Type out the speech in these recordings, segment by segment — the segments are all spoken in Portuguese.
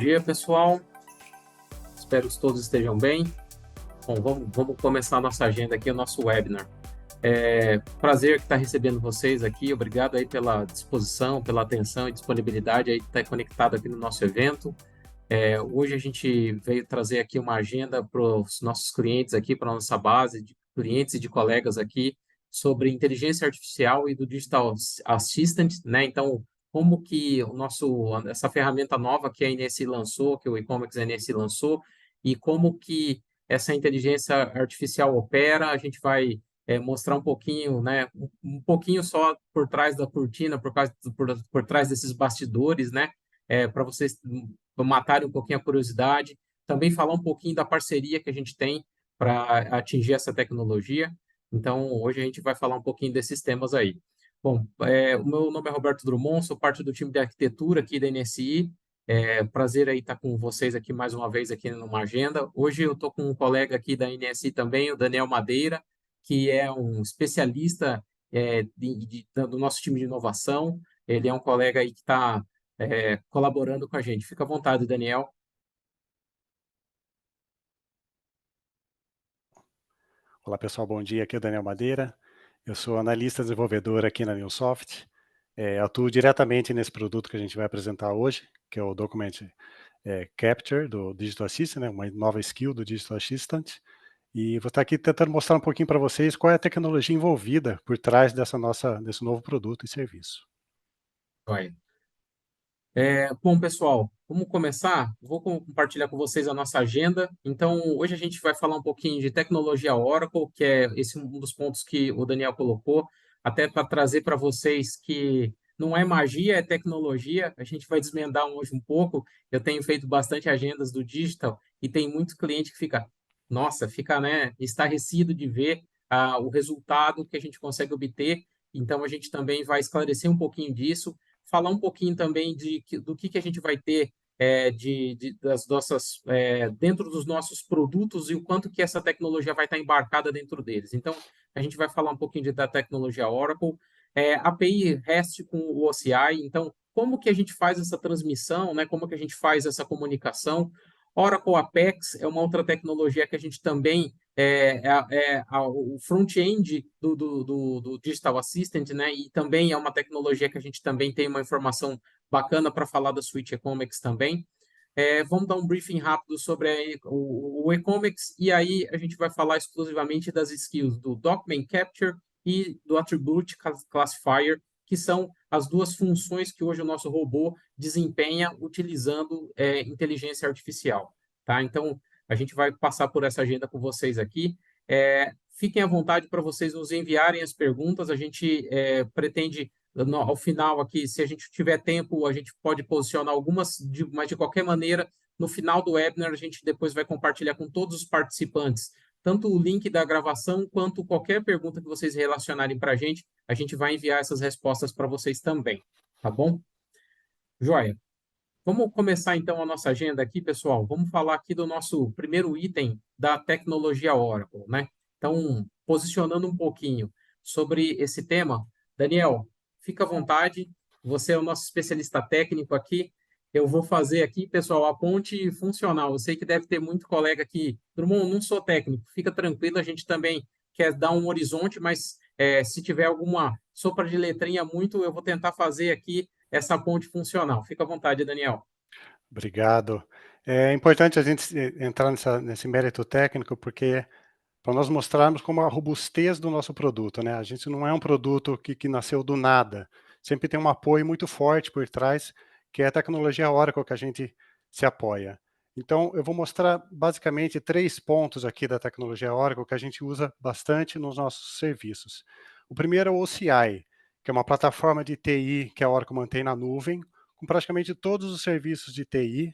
dia, pessoal. Espero que todos estejam bem. Bom, vamos começar a nossa agenda aqui, o nosso webinar. Prazer estar recebendo vocês aqui. Obrigado aí pela disposição, pela atenção e disponibilidade aí de estar conectado aqui no nosso evento. Hoje a gente veio trazer aqui uma agenda para os nossos clientes aqui, para a nossa base de clientes e de colegas aqui, sobre inteligência artificial e do Digital Assistant, né? Então, como que essa ferramenta nova que a INSS lançou, que o e-commerce INSS lançou, e como que essa inteligência artificial opera, a gente vai mostrar um pouquinho, né? Um pouquinho só por trás da cortina, por trás desses bastidores, né? Para vocês matarem um pouquinho a curiosidade, também falar um pouquinho da parceria que a gente tem para atingir essa tecnologia. Então, hoje a gente vai falar um pouquinho desses temas aí. Bom, o meu nome é Roberto Drummond, sou parte do time de arquitetura aqui da NSI. Prazer aí estar com vocês aqui mais uma vez aqui numa agenda. Hoje eu estou com um colega aqui da NSI também, o Daniel Madeira, que é um especialista do nosso time de inovação. Ele é um colega aí que está colaborando com a gente. Fica à vontade, Daniel. Olá pessoal, bom dia, aqui é o Daniel Madeira, eu sou analista desenvolvedor aqui na Newsoft, atuo diretamente nesse produto que a gente vai apresentar hoje, que é o Document Capture do Digital Assistant, né, uma nova skill do Digital Assistant, e vou estar aqui tentando mostrar um pouquinho para vocês qual é a tecnologia envolvida por trás desse novo produto e serviço. Vai. Bom, pessoal, vamos começar? Vou compartilhar com vocês a nossa agenda. Então, hoje a gente vai falar um pouquinho de tecnologia Oracle, que é um dos pontos que o Daniel colocou, até para trazer para vocês que não é magia, é tecnologia. A gente vai desmendar hoje um pouco. Eu tenho feito bastante agendas do digital e tem muito cliente que fica, né, estarrecido de ver o resultado que a gente consegue obter. Então, a gente também vai esclarecer um pouquinho disso, falar um pouquinho também do que a gente vai ter das nossas dentro dos nossos produtos e o quanto que essa tecnologia vai estar embarcada dentro deles. Então, a gente vai falar um pouquinho da tecnologia Oracle, API REST com o OCI. Então, como que a gente faz essa transmissão, né? Como que a gente faz essa comunicação? Oracle Apex é uma outra tecnologia que a gente também o front-end do Digital Assistant, né? E também é uma tecnologia que a gente também tem uma informação bacana para falar da Suite Economics também. Vamos dar um briefing rápido sobre o Economics e aí a gente vai falar exclusivamente das skills do Document Capture e do Attribute Classifier, que são as duas funções que hoje o nosso robô desempenha utilizando inteligência artificial. Tá? Então, a gente vai passar por essa agenda com vocês aqui. Fiquem à vontade para vocês nos enviarem as perguntas. A gente pretende, ao final aqui, se a gente tiver tempo, a gente pode posicionar algumas, mas de qualquer maneira, no final do webinar, a gente depois vai compartilhar com todos os participantes, tanto o link da gravação, quanto qualquer pergunta que vocês relacionarem para a gente vai enviar essas respostas para vocês também. Tá bom? Joia. Vamos começar então a nossa agenda aqui, pessoal. Vamos falar aqui do nosso primeiro item da tecnologia Oracle, né? Então, posicionando um pouquinho sobre esse tema, Daniel, fica à vontade. Você é o nosso especialista técnico aqui. Eu vou fazer aqui, pessoal, a ponte funcional. Eu sei que deve ter muito colega aqui. Drummond, não sou técnico, fica tranquilo, a gente também quer dar um horizonte, mas se tiver alguma sopa de letrinha muito, eu vou tentar fazer aqui essa ponte funcional. Fica à vontade, Daniel. Obrigado. É importante a gente entrar nesse mérito técnico, porque para nós mostrarmos como a robustez do nosso produto, né? A gente não é um produto que nasceu do nada, sempre tem um apoio muito forte por trás, que é a tecnologia Oracle que a gente se apoia. Então, eu vou mostrar basicamente 3 pontos aqui da tecnologia Oracle que a gente usa bastante nos nossos serviços. O primeiro é o OCI, que é uma plataforma de TI que a Oracle mantém na nuvem, com praticamente todos os serviços de TI,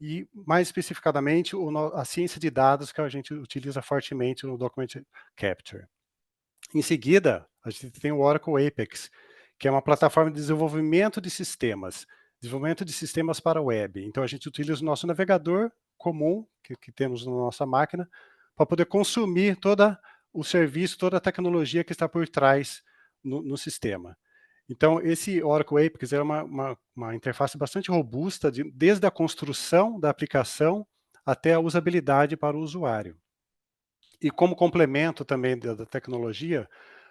e, mais especificadamente, a ciência de dados que a gente utiliza fortemente no Document Capture. Em seguida, a gente tem o Oracle Apex, que é uma plataforma de desenvolvimento de sistemas para web. Então, a gente utiliza o nosso navegador comum, que temos na nossa máquina, para poder consumir todo o serviço, toda a tecnologia que está por trás no sistema. Então, esse Oracle Apex é uma interface bastante robusta, desde a construção da aplicação até a usabilidade para o usuário. E como complemento também da tecnologia,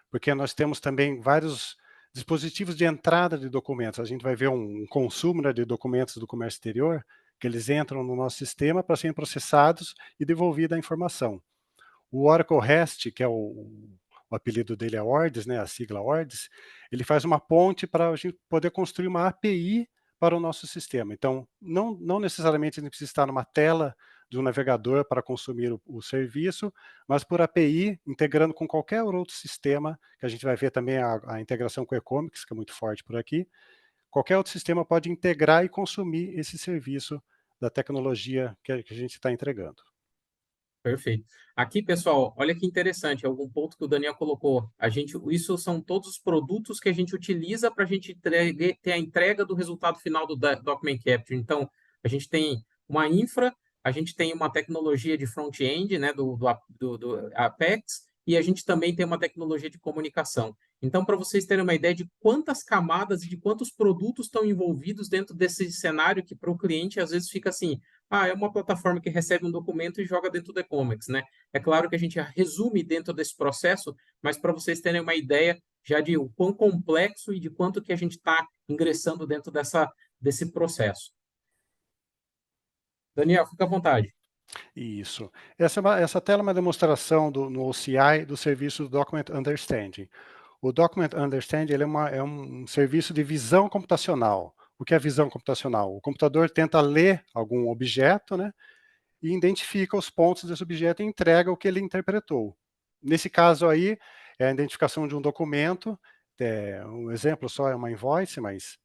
porque nós temos também vários dispositivos de entrada de documentos. A gente vai ver um consumo, né, de documentos do comércio exterior, que eles entram no nosso sistema para serem processados e devolvida a informação. O Oracle REST, que é o apelido dele é ORDS, né, a sigla ORDS, ele faz uma ponte para a gente poder construir uma API para o nosso sistema. Então, não necessariamente a gente precisa estar numa tela do navegador para consumir o serviço, mas por API, integrando com qualquer outro sistema, que a gente vai ver também a integração com o Ecomics, que é muito forte por aqui. Qualquer outro sistema pode integrar e consumir esse serviço da tecnologia que a gente está entregando. Perfeito. Aqui, pessoal, olha que interessante, algum ponto que o Daniel colocou. Isso são todos os produtos que a gente utiliza para a gente ter a entrega do resultado final do Document Capture. Então, a gente tem uma infra, a gente tem uma tecnologia de front-end, né, do Apex, e a gente também tem uma tecnologia de comunicação. Então, para vocês terem uma ideia de quantas camadas e de quantos produtos estão envolvidos dentro desse cenário, que para o cliente às vezes fica assim, é uma plataforma que recebe um documento e joga dentro do e-commerce, né? É claro que a gente resume dentro desse processo, mas para vocês terem uma ideia já de o quão complexo e de quanto que a gente está ingressando dentro desse processo. Daniel, fica à vontade. Isso. Essa tela é uma demonstração no OCI do serviço do Document Understanding. O Document Understanding ele é um serviço de visão computacional. O que é visão computacional? O computador tenta ler algum objeto, né, e identifica os pontos desse objeto e entrega o que ele interpretou. Nesse caso aí, é a identificação de um documento, um exemplo só é uma invoice, mas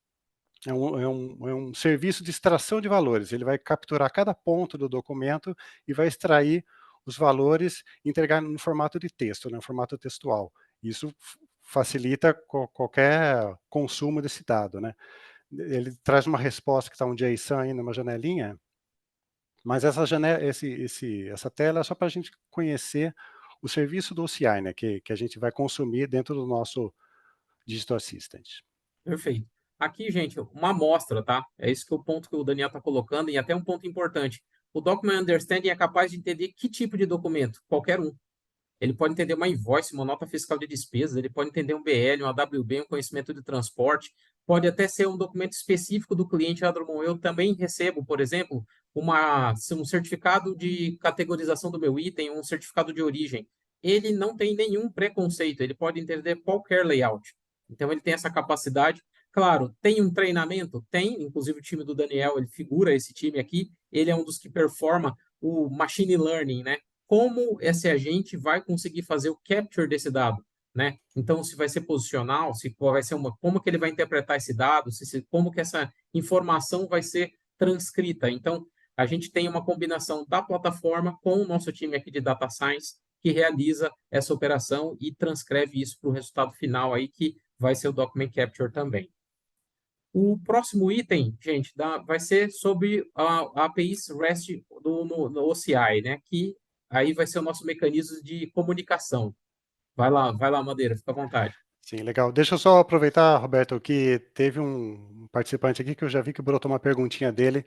é um serviço de extração de valores. Ele vai capturar cada ponto do documento e vai extrair os valores e entregar no formato de texto, né, no formato textual. Isso facilita qualquer consumo desse dado, né? Ele traz uma resposta que está um JSON aí numa janelinha, mas essa tela é só para a gente conhecer o serviço do OCI, né, que a gente vai consumir dentro do nosso Digital Assistant. Perfeito. Aqui, gente, uma amostra, tá? É esse que é o ponto que o Daniel está colocando, e até um ponto importante. O Document Understanding é capaz de entender que tipo de documento? Qualquer um. Ele pode entender uma invoice, uma nota fiscal de despesas, ele pode entender um BL, um AWB, um conhecimento de transporte, pode até ser um documento específico do cliente. Eu também recebo, por exemplo, um certificado de categorização do meu item, um certificado de origem. Ele não tem nenhum preconceito, ele pode entender qualquer layout. Então, ele tem essa capacidade. Claro, tem um treinamento? Tem, inclusive o time do Daniel, ele figura esse time aqui, ele é um dos que performa o machine learning, né? Como esse agente vai conseguir fazer o capture desse dado, né? Então, se vai ser posicional, se vai ser como que ele vai interpretar esse dado, como que essa informação vai ser transcrita. Então, a gente tem uma combinação da plataforma com o nosso time aqui de Data Science que realiza essa operação e transcreve isso para o resultado final aí, que vai ser o Document Capture também. O próximo item, gente, vai ser sobre a APIs REST no OCI, né? Que aí vai ser o nosso mecanismo de comunicação. Vai lá, Madeira, fica à vontade. Sim, legal. Deixa eu só aproveitar, Roberto, que teve um participante aqui que eu já vi que brotou uma perguntinha dele,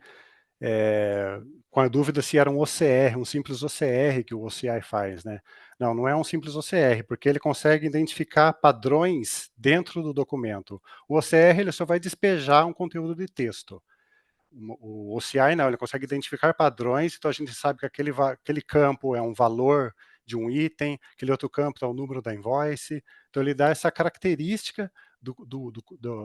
com a dúvida se era um OCR, um simples OCR que o OCI faz, né? Não é um simples OCR, porque ele consegue identificar padrões dentro do documento. O OCR ele só vai despejar um conteúdo de texto. O OCI não, ele consegue identificar padrões, então a gente sabe que aquele campo é um valor de um item, aquele outro campo é o número da invoice, então ele dá essa característica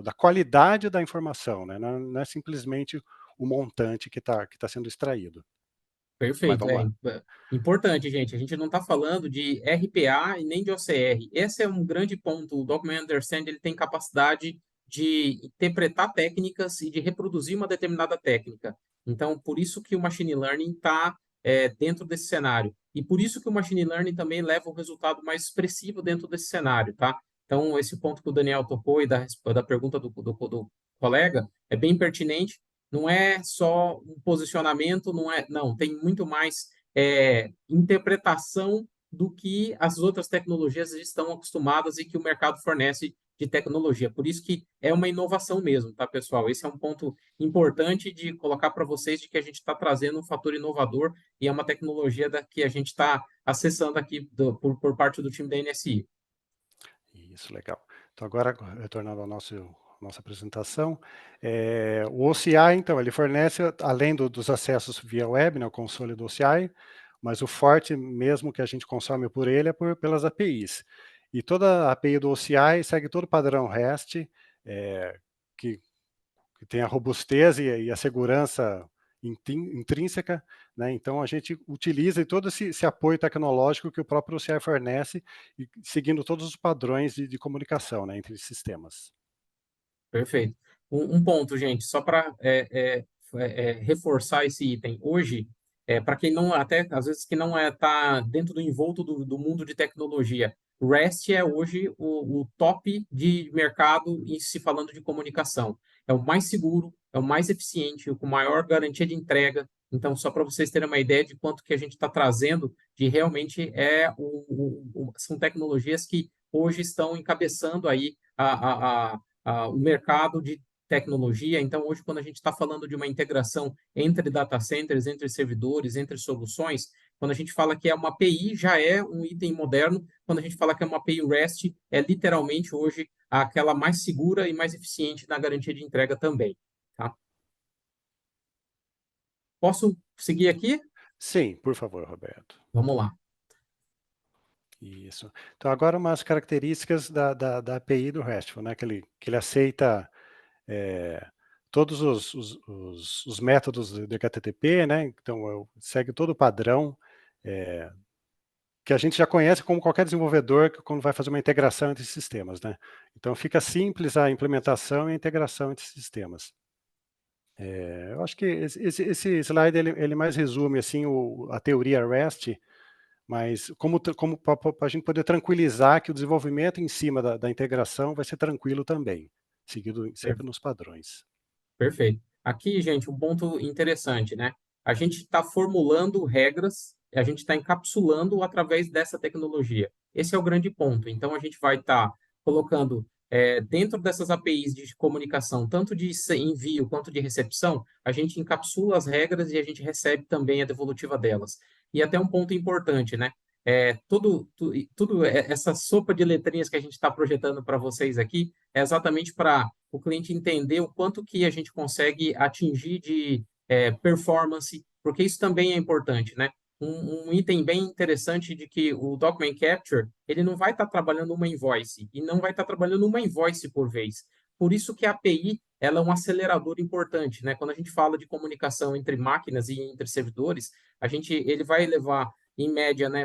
da qualidade da informação, né? Não é simplesmente o montante que tá sendo extraído. Mas Perfeito, vamos lá. importante, gente. A gente não está falando de RPA e nem de OCR. Esse é um grande ponto. O Document Understanding ele tem capacidade de interpretar técnicas e de reproduzir uma determinada técnica. Então, por isso que o Machine Learning está dentro desse cenário. E por isso que o Machine Learning também leva um resultado mais expressivo dentro desse cenário, tá? Então, esse ponto que o Daniel tocou e da pergunta do colega é bem pertinente. Não é só um posicionamento, não, tem muito mais interpretação do que as outras tecnologias estão acostumadas e que o mercado fornece de tecnologia. Por isso que é uma inovação mesmo, tá, pessoal? Esse é um ponto importante de colocar para vocês de que a gente está trazendo um fator inovador e é uma tecnologia que a gente está acessando aqui por parte do time da NSI. Isso, legal. Então, agora, retornando ao nossa apresentação, o OCI, então, ele fornece, além dos acessos via web, né, o console do OCI, mas o forte mesmo que a gente consome por ele é pelas APIs. E toda a API do OCI segue todo o padrão REST, que tem a robustez e a segurança intrínseca, né? Então a gente utiliza todo esse apoio tecnológico que o próprio OCI fornece, e seguindo todos os padrões de comunicação, né, entre sistemas. Perfeito. Um ponto, gente, só para reforçar esse item. Hoje, para quem não, até às vezes que não tá dentro do envolto do mundo de tecnologia, REST é hoje o top de mercado em se falando de comunicação. É o mais seguro, é o mais eficiente, o com maior garantia de entrega. Então, só para vocês terem uma ideia de quanto que a gente está trazendo, de realmente são tecnologias que hoje estão encabeçando aí o mercado de tecnologia. Então, hoje, quando a gente está falando de uma integração entre data centers, entre servidores, entre soluções, quando a gente fala que é uma API, já é um item moderno. Quando a gente fala que é uma API REST, é literalmente hoje aquela mais segura e mais eficiente na garantia de entrega também. Tá? Posso seguir aqui? Sim, por favor, Roberto. Vamos lá. Isso. Então, agora umas características da API do RESTful, né, que ele aceita todos os métodos de HTTP, né, então segue todo o padrão que a gente já conhece como qualquer desenvolvedor quando vai fazer uma integração entre sistemas, né. Então fica simples a implementação e a integração entre sistemas. Eu acho que esse slide ele mais resume assim a teoria REST, mas como para a gente poder tranquilizar que o desenvolvimento em cima da integração vai ser tranquilo também, seguido sempre nos padrões. Perfeito. Aqui, gente, um ponto interessante, né? A gente está formulando regras, a gente está encapsulando através dessa tecnologia. Esse é o grande ponto. Então, a gente vai estar colocando dentro dessas APIs de comunicação, tanto de envio quanto de recepção, a gente encapsula as regras e a gente recebe também a devolutiva delas. E até um ponto importante, né? Tudo essa sopa de letrinhas que a gente está projetando para vocês aqui é exatamente para o cliente entender o quanto que a gente consegue atingir de performance, porque isso também é importante, né? Um item bem interessante de que o Document Capture, ele não vai estar trabalhando uma invoice, e não vai estar trabalhando uma invoice por vez. Por isso que a API, ela é um acelerador importante, né? Quando a gente fala de comunicação entre máquinas e entre servidores, ele vai levar, em média, né?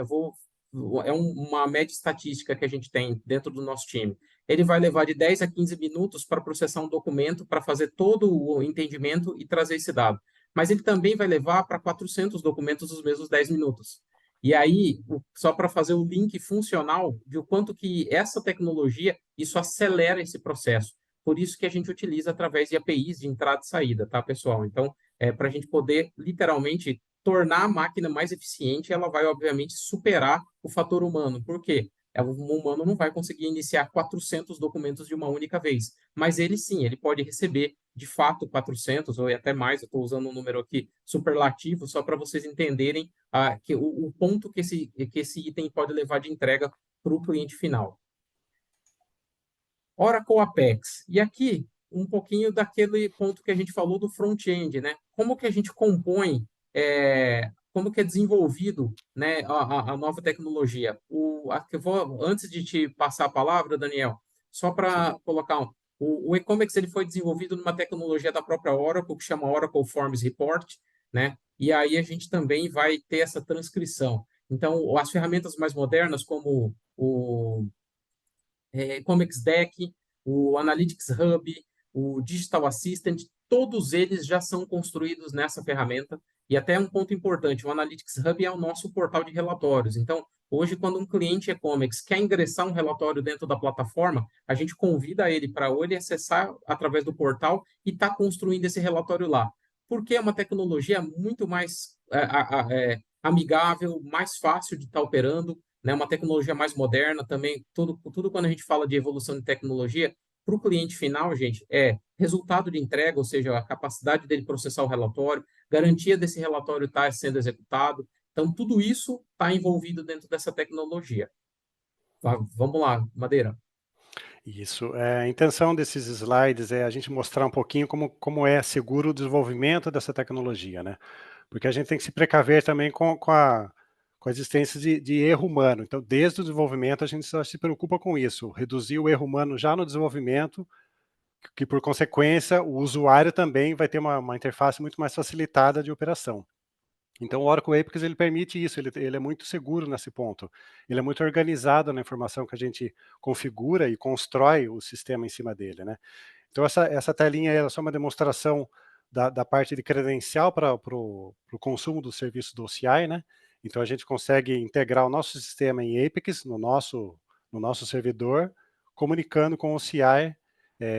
Uma média estatística que a gente tem dentro do nosso time. Ele vai levar de 10 a 15 minutos para processar um documento, para fazer todo o entendimento e trazer esse dado. Mas ele também vai levar para 400 documentos os mesmos 10 minutos. E aí, só para fazer o link funcional de o quanto que essa tecnologia, isso acelera esse processo. Por isso que a gente utiliza através de APIs de entrada e saída, tá, pessoal? Então, para a gente poder, literalmente, tornar a máquina mais eficiente, ela vai, obviamente, superar o fator humano. Por quê? Um humano não vai conseguir iniciar 400 documentos de uma única vez, mas ele sim, ele pode receber de fato 400 ou até mais. Eu estou usando um número aqui superlativo só para vocês entenderem que o ponto que esse item pode levar de entrega para o cliente final. Oracle Apex. E aqui, um pouquinho daquele ponto que a gente falou do front-end, né? Como que a gente compõe, como que é desenvolvido, né, a nova tecnologia. Antes de te passar a palavra, Daniel, só Sim. para colocar o e-commerce ele foi desenvolvido numa tecnologia da própria Oracle, que chama Oracle Forms Report, né? E aí a gente também vai ter essa transcrição. Então, as ferramentas mais modernas, como o Comex Deck, o Analytics Hub, o Digital Assistant, todos eles já são construídos nessa ferramenta. E até um ponto importante, o Analytics Hub é o nosso portal de relatórios. Então, hoje, quando um cliente e-commerce quer ingressar um relatório dentro da plataforma, a gente convida ele para ou ele acessar através do portal e estar construindo esse relatório lá. Porque é uma tecnologia muito mais amigável, mais fácil de estar operando, né? Uma tecnologia mais moderna também. Tudo quando a gente fala de evolução de tecnologia, para o cliente final, gente, é resultado de entrega, ou seja, a capacidade dele processar o relatório, garantia desse relatório estar sendo executado. Então, tudo isso está envolvido dentro dessa tecnologia. Vamos lá, Madeira. Isso. A intenção desses slides é a gente mostrar um pouquinho como é seguro o desenvolvimento dessa tecnologia, né? Porque a gente tem que se precaver também com a existência de erro humano. Então, desde o desenvolvimento, a gente só se preocupa com isso, reduzir o erro humano já no desenvolvimento, que por consequência, o usuário também vai ter uma interface muito mais facilitada de operação. Então, o Oracle Apex ele permite isso, ele é muito seguro nesse ponto. Ele é muito organizado na informação que a gente configura e constrói o sistema em cima dele, né? Então, essa telinha é só uma demonstração da parte de credencial para o consumo do serviço do OCI, né? Então, a gente consegue integrar o nosso sistema em Apex, no nosso servidor, comunicando com o OCI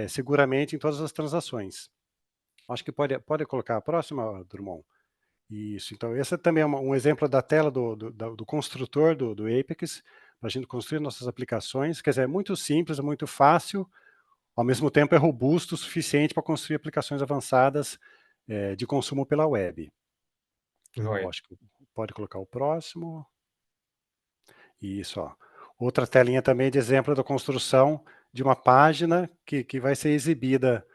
seguramente em todas as transações. Acho que pode colocar a próxima, Drummond. Isso, então esse também é um exemplo da tela do construtor do Apex, para a gente construir nossas aplicações, quer dizer, é muito simples, é muito fácil, ao mesmo tempo é robusto o suficiente para construir aplicações avançadas de consumo pela web. Eu Joia. acho que pode colocar o próximo. Isso, ó. Outra telinha também de exemplo da construção de uma página que vai ser exibida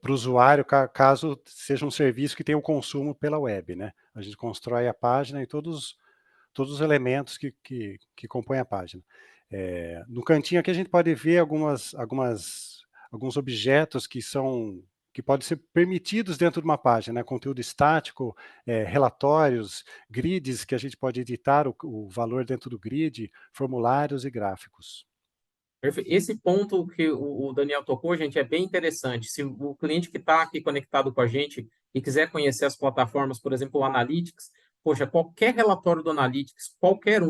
para o usuário, caso seja um serviço que tenha o consumo pela web, né? A gente constrói a página e todos os elementos que compõem a página. No cantinho aqui a gente pode ver alguns objetos que podem ser permitidos dentro de uma página, né? Conteúdo estático, relatórios, grids que a gente pode editar o valor dentro do grid, formulários e gráficos. Esse ponto que o Daniel tocou, gente, é bem interessante. Se o cliente que está aqui conectado com a gente e quiser conhecer as plataformas, por exemplo, o Analytics, poxa, qualquer relatório do Analytics, qualquer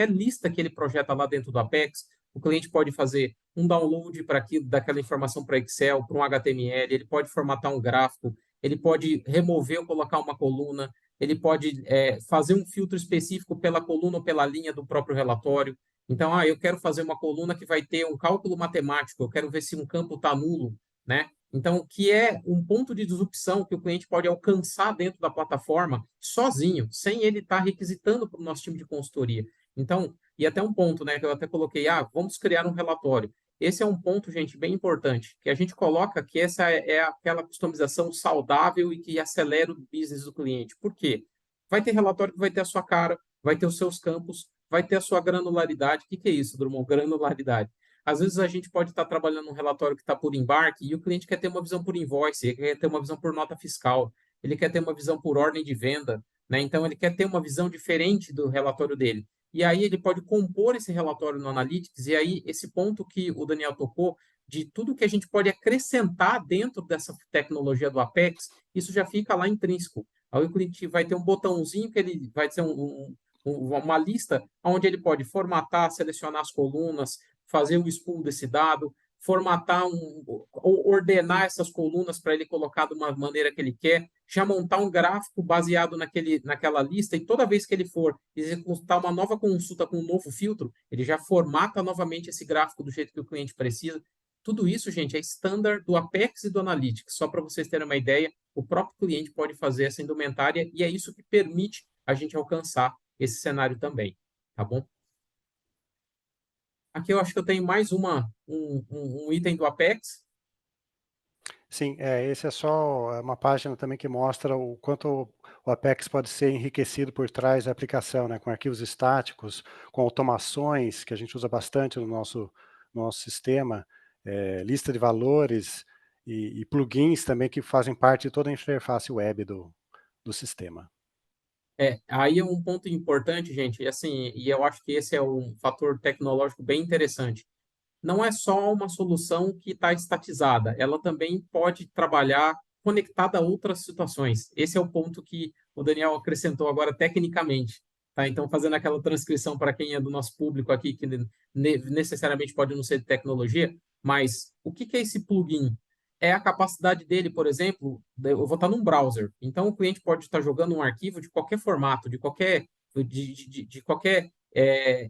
lista que ele projeta lá dentro do Apex, o cliente pode fazer um download daquela informação para Excel, para um HTML, ele pode formatar um gráfico, ele pode remover ou colocar uma coluna, ele pode fazer um filtro específico pela coluna ou pela linha do próprio relatório. Então, eu quero fazer uma coluna que vai ter um cálculo matemático, eu quero ver se um campo está nulo, né? Então, que é um ponto de disrupção que o cliente pode alcançar dentro da plataforma sozinho, sem ele estar requisitando para o nosso time de consultoria. Então, e até um ponto, né, que eu até coloquei, vamos criar um relatório. Esse é um ponto, gente, bem importante, que a gente coloca que essa é aquela customização saudável e que acelera o business do cliente. Por quê? Vai ter relatório que vai ter a sua cara, vai ter os seus campos, vai ter a sua granularidade. O que é isso, Drummond? Granularidade. Às vezes a gente pode estar trabalhando um relatório que está por embarque e o cliente quer ter uma visão por invoice, ele quer ter uma visão por nota fiscal, ele quer ter uma visão por ordem de venda, né? Então ele quer ter uma visão diferente do relatório dele. E aí ele pode compor esse relatório no Analytics, e aí esse ponto que o Daniel tocou, de tudo que a gente pode acrescentar dentro dessa tecnologia do Apex, isso já fica lá intrínseco. Aí o cliente vai ter um botãozinho que ele vai ser uma lista onde ele pode formatar, selecionar as colunas, fazer o spool desse dado, formatar ordenar essas colunas para ele colocar de uma maneira que ele quer, já montar um gráfico baseado naquela lista, e toda vez que ele for executar uma nova consulta com um novo filtro, ele já formata novamente esse gráfico do jeito que o cliente precisa. Tudo isso, gente, é standard do Apex e do Analytics. Só para vocês terem uma ideia, o próprio cliente pode fazer essa indumentária e é isso que permite a gente alcançar esse cenário também, tá bom? Aqui eu acho que eu tenho mais um item do Apex. Sim, esse é só uma página também que mostra o quanto o Apex pode ser enriquecido por trás da aplicação, né, com arquivos estáticos, com automações, que a gente usa bastante no nosso sistema, lista de valores e plugins também que fazem parte de toda a interface web do sistema. Aí é um ponto importante, gente, e assim, e eu acho que esse é um fator tecnológico bem interessante. Não é só uma solução que está estatizada, ela também pode trabalhar conectada a outras situações. Esse é o ponto que o Daniel acrescentou agora tecnicamente. Tá? Então, fazendo aquela transcrição para quem é do nosso público aqui, que necessariamente pode não ser de tecnologia, mas o que é esse plugin? É a capacidade dele, por exemplo, eu vou estar num browser, então o cliente pode estar jogando um arquivo de qualquer formato, de qualquer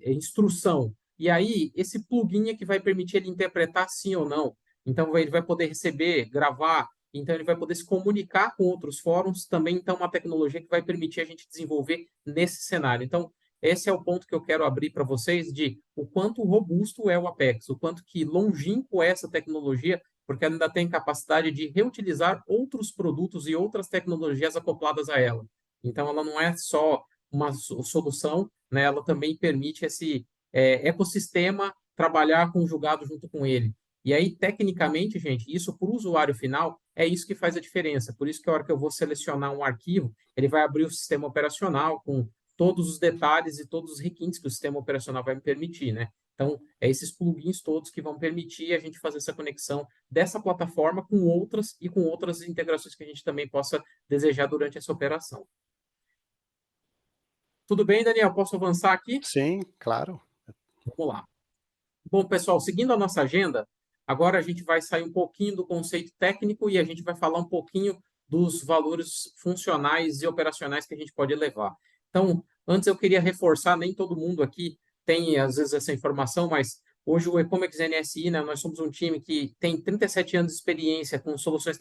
instrução. E aí, esse plugin é que vai permitir ele interpretar sim ou não. Então, ele vai poder receber, gravar, então ele vai poder se comunicar com outros fóruns, também então uma tecnologia que vai permitir a gente desenvolver nesse cenário. Então, esse é o ponto que eu quero abrir para vocês de o quanto robusto é o Apex, o quanto que longínquo é essa tecnologia, porque ela ainda tem capacidade de reutilizar outros produtos e outras tecnologias acopladas a ela. Então, ela não é só uma solução, né? Ela também permite esse ecossistema trabalhar conjugado junto com ele. E aí, tecnicamente, gente, isso para o usuário final é isso que faz a diferença. Por isso que a hora que eu vou selecionar um arquivo, ele vai abrir o sistema operacional com todos os detalhes e todos os requintes que o sistema operacional vai me permitir, né? Então, esses plugins todos que vão permitir a gente fazer essa conexão dessa plataforma com outras e com outras integrações que a gente também possa desejar durante essa operação. Tudo bem, Daniel? Posso avançar aqui? Sim, claro. Vamos lá. Bom, pessoal, seguindo a nossa agenda, agora a gente vai sair um pouquinho do conceito técnico e a gente vai falar um pouquinho dos valores funcionais e operacionais que a gente pode levar. Então, antes eu queria reforçar, nem todo mundo aqui tem, às vezes, essa informação, mas hoje o Ecomex NSI, né, nós somos um time que tem 37 anos de experiência com soluções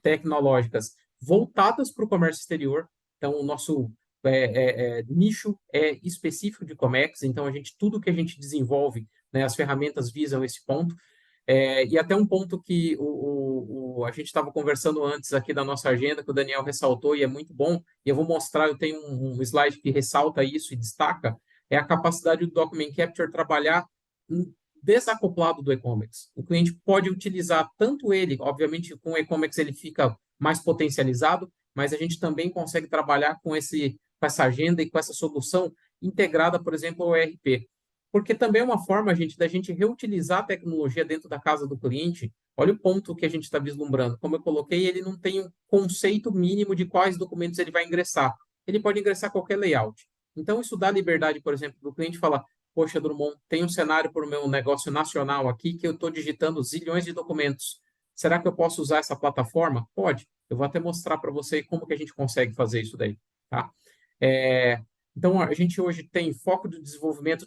tecnológicas voltadas para o comércio exterior. Então, o nosso nicho é específico de Comex, então tudo que a gente desenvolve, né, as ferramentas visam esse ponto. E até um ponto que a gente estava conversando antes aqui da nossa agenda, que o Daniel ressaltou, e é muito bom, e eu vou mostrar, eu tenho um slide que ressalta isso e destaca, é a capacidade do Document Capture trabalhar desacoplado do e-commerce. O cliente pode utilizar tanto ele, obviamente com o e-commerce ele fica mais potencializado, mas a gente também consegue trabalhar com essa agenda e com essa solução integrada, por exemplo, ao ERP. Porque também é uma forma, gente, da gente reutilizar a tecnologia dentro da casa do cliente. Olha o ponto que a gente está vislumbrando. Como eu coloquei, ele não tem um conceito mínimo de quais documentos ele vai ingressar. Ele pode ingressar qualquer layout. Então, isso dá liberdade, por exemplo, do cliente falar: poxa, Drummond, tem um cenário para o meu negócio nacional aqui que eu estou digitando zilhões de documentos. Será que eu posso usar essa plataforma? Pode. Eu vou até mostrar para você como que a gente consegue fazer isso daí. Tá? Então, a gente hoje tem foco do desenvolvimento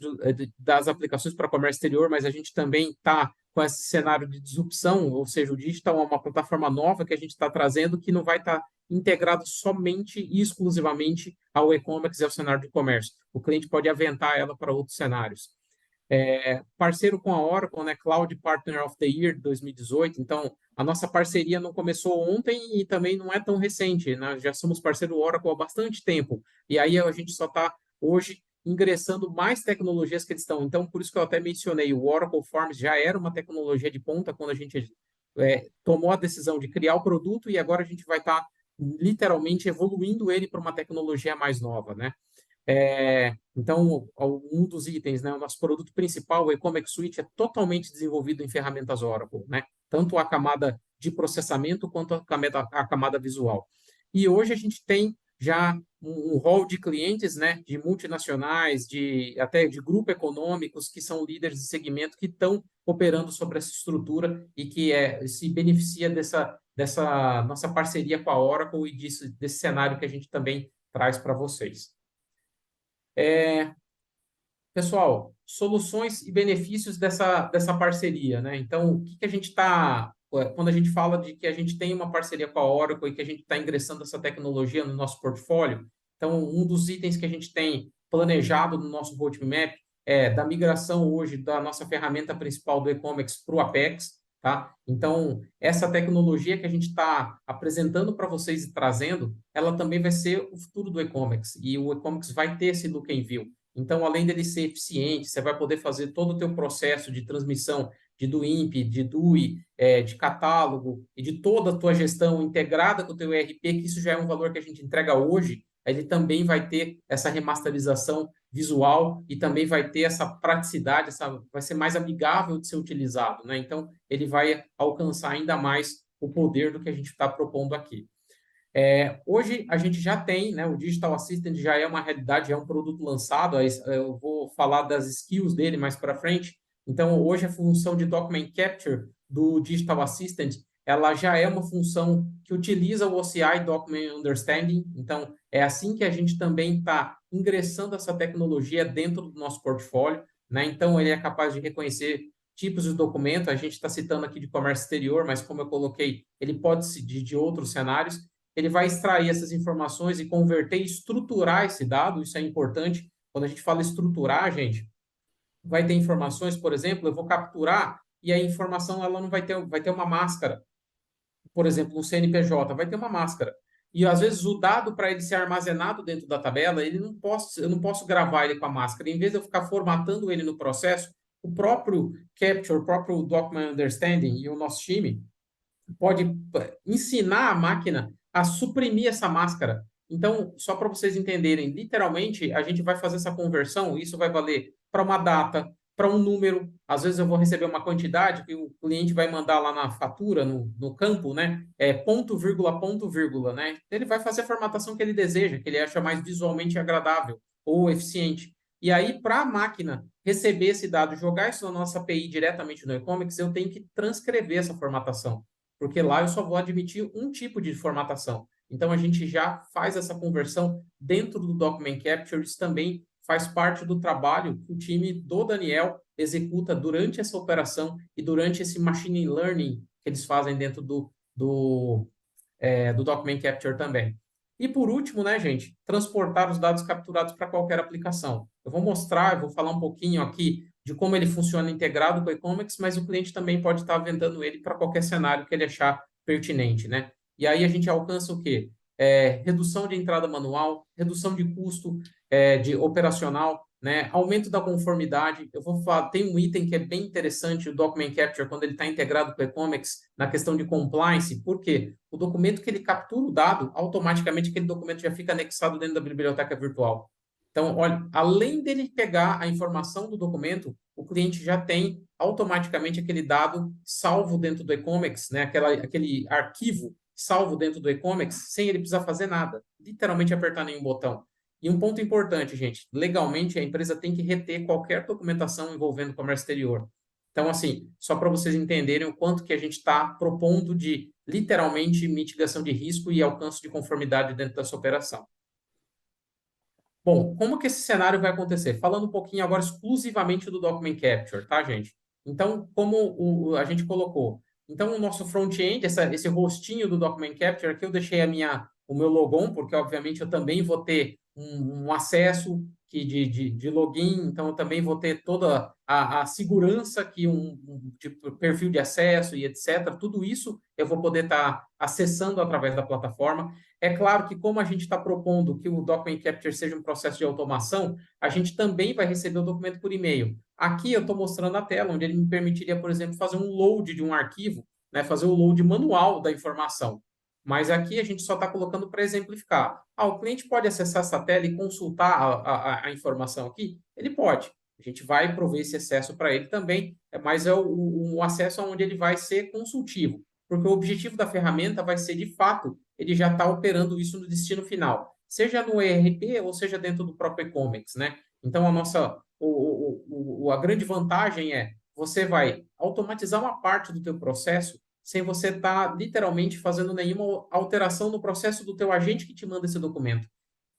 das aplicações para comércio exterior, mas a gente também está com esse cenário de disrupção, ou seja, o digital é uma plataforma nova que a gente está trazendo que não vai estar integrado somente e exclusivamente ao e-commerce e ao cenário de comércio. O cliente pode aventar ela para outros cenários. Parceiro com a Oracle, né, Cloud Partner of the Year 2018. Então, a nossa parceria não começou ontem e também não é tão recente. Né? Já somos parceiro Oracle há bastante tempo. E aí a gente só está hoje ingressando mais tecnologias que eles estão. Então, por isso que eu até mencionei, o Oracle Forms já era uma tecnologia de ponta quando a gente tomou a decisão de criar o produto e agora a gente vai estar literalmente evoluindo ele para uma tecnologia mais nova, né? Então, um dos itens, né, o nosso produto principal, o eCommerce Suite, é totalmente desenvolvido em ferramentas Oracle, né? Tanto a camada de processamento quanto a camada visual. E hoje a gente tem já um rol de clientes, né, de multinacionais, até de grupos econômicos que são líderes de segmento que estão operando sobre essa estrutura e que se beneficia dessa nossa parceria com a Oracle e desse cenário que a gente também traz para vocês. Pessoal, soluções e benefícios dessa parceria, né? Então, o que a gente está. Quando a gente fala de que a gente tem uma parceria com a Oracle e que a gente está ingressando essa tecnologia no nosso portfólio, então, um dos itens que a gente tem planejado no nosso roadmap é da migração hoje da nossa ferramenta principal do e-commerce para o Apex, tá? Então, essa tecnologia que a gente está apresentando para vocês e trazendo, ela também vai ser o futuro do e-commerce e o e-commerce vai ter esse look and feel. Então, além dele ser eficiente, você vai poder fazer todo o teu processo de transmissão de DUIMP, de DUI, de catálogo e de toda a tua gestão integrada com o teu ERP, que isso já é um valor que a gente entrega hoje, ele também vai ter essa remasterização visual e também vai ter essa praticidade, vai ser mais amigável de ser utilizado, né? Então, ele vai alcançar ainda mais o poder do que a gente está propondo aqui. Hoje a gente já tem, né, o Digital Assistant já é uma realidade, já é um produto lançado, eu vou falar das skills dele mais para frente. Então, hoje a função de Document Capture do Digital Assistant, ela já é uma função que utiliza o OCI Document Understanding, então é assim que a gente também está ingressando essa tecnologia dentro do nosso portfólio, né? Então, ele é capaz de reconhecer tipos de documento. A gente está citando aqui de comércio exterior, mas como eu coloquei, ele pode ser de outros cenários. Ele vai extrair essas informações e converter e estruturar esse dado. Isso é importante. Quando a gente fala estruturar, gente, vai ter informações, por exemplo, eu vou capturar e a informação ela não vai ter uma máscara. Por exemplo, no CNPJ, vai ter uma máscara. E às vezes o dado para ele ser armazenado dentro da tabela, eu não posso gravar ele com a máscara. Em vez de eu ficar formatando ele no processo, o próprio Capture, o próprio Document Understanding e o nosso time pode ensinar a máquina a suprimir essa máscara. Então, só para vocês entenderem, literalmente, a gente vai fazer essa conversão, isso vai valer para uma data, para um número. Às vezes eu vou receber uma quantidade que o cliente vai mandar lá na fatura, no campo, né? Ponto, vírgula, né? Ele vai fazer a formatação que ele deseja, que ele acha mais visualmente agradável ou eficiente. E aí, para a máquina receber esse dado, jogar isso na nossa API diretamente no e-commerce, eu tenho que transcrever essa formatação, porque lá eu só vou admitir um tipo de formatação. Então, a gente já faz essa conversão dentro do Document Capture. Isso também faz parte do trabalho que o time do Daniel executa durante essa operação e durante esse machine learning que eles fazem dentro do Document Capture também. E por último, né, gente, transportar os dados capturados para qualquer aplicação. Eu vou falar um pouquinho aqui de como ele funciona integrado com o e-commerce, mas o cliente também pode estar vendendo ele para qualquer cenário que ele achar pertinente, né? E aí a gente alcança o quê? Redução de entrada manual, redução de custo de operacional, né? Aumento da conformidade. Eu vou falar, tem um item que é bem interessante, o Document Capture, quando ele está integrado com o e-commerce, na questão de compliance. Por quê? O documento que ele captura o dado, automaticamente aquele documento já fica anexado dentro da biblioteca virtual. Então, olha, além dele pegar a informação do documento, o cliente já tem automaticamente aquele dado salvo dentro do e-commerce, né? Aquele arquivo salvo dentro do e-commerce, sem ele precisar fazer nada, literalmente apertar nenhum botão. E um ponto importante, gente, legalmente a empresa tem que reter qualquer documentação envolvendo comércio exterior. Então, assim, só para vocês entenderem o quanto que a gente está propondo de, literalmente, mitigação de risco e alcance de conformidade dentro dessa operação. Bom, como que esse cenário vai acontecer? Falando um pouquinho agora exclusivamente do Document Capture, tá, gente? Então, como a gente colocou, então o nosso front-end, esse rostinho do Document Capture, aqui eu deixei o meu logon, porque obviamente eu também vou ter um acesso de login, então eu também vou ter toda a segurança que tipo, perfil de acesso e etc. Tudo isso eu vou poder estar acessando através da plataforma. É claro que, como a gente está propondo que o Document Capture seja um processo de automação, a gente também vai receber o documento por e-mail. Aqui eu estou mostrando a tela, onde ele me permitiria, por exemplo, fazer um load de um arquivo, né, fazer o load manual da informação. Mas aqui a gente só está colocando para exemplificar. O cliente pode acessar essa tela e consultar a informação aqui? Ele pode. A gente vai prover esse acesso para ele também, mas é o acesso onde ele vai ser consultivo, porque o objetivo da ferramenta vai ser, de fato, ele já está operando isso no destino final, seja no ERP ou seja dentro do próprio e-commerce, né? Então, a grande vantagem é você vai automatizar uma parte do teu processo sem você estar literalmente fazendo nenhuma alteração no processo do teu agente que te manda esse documento.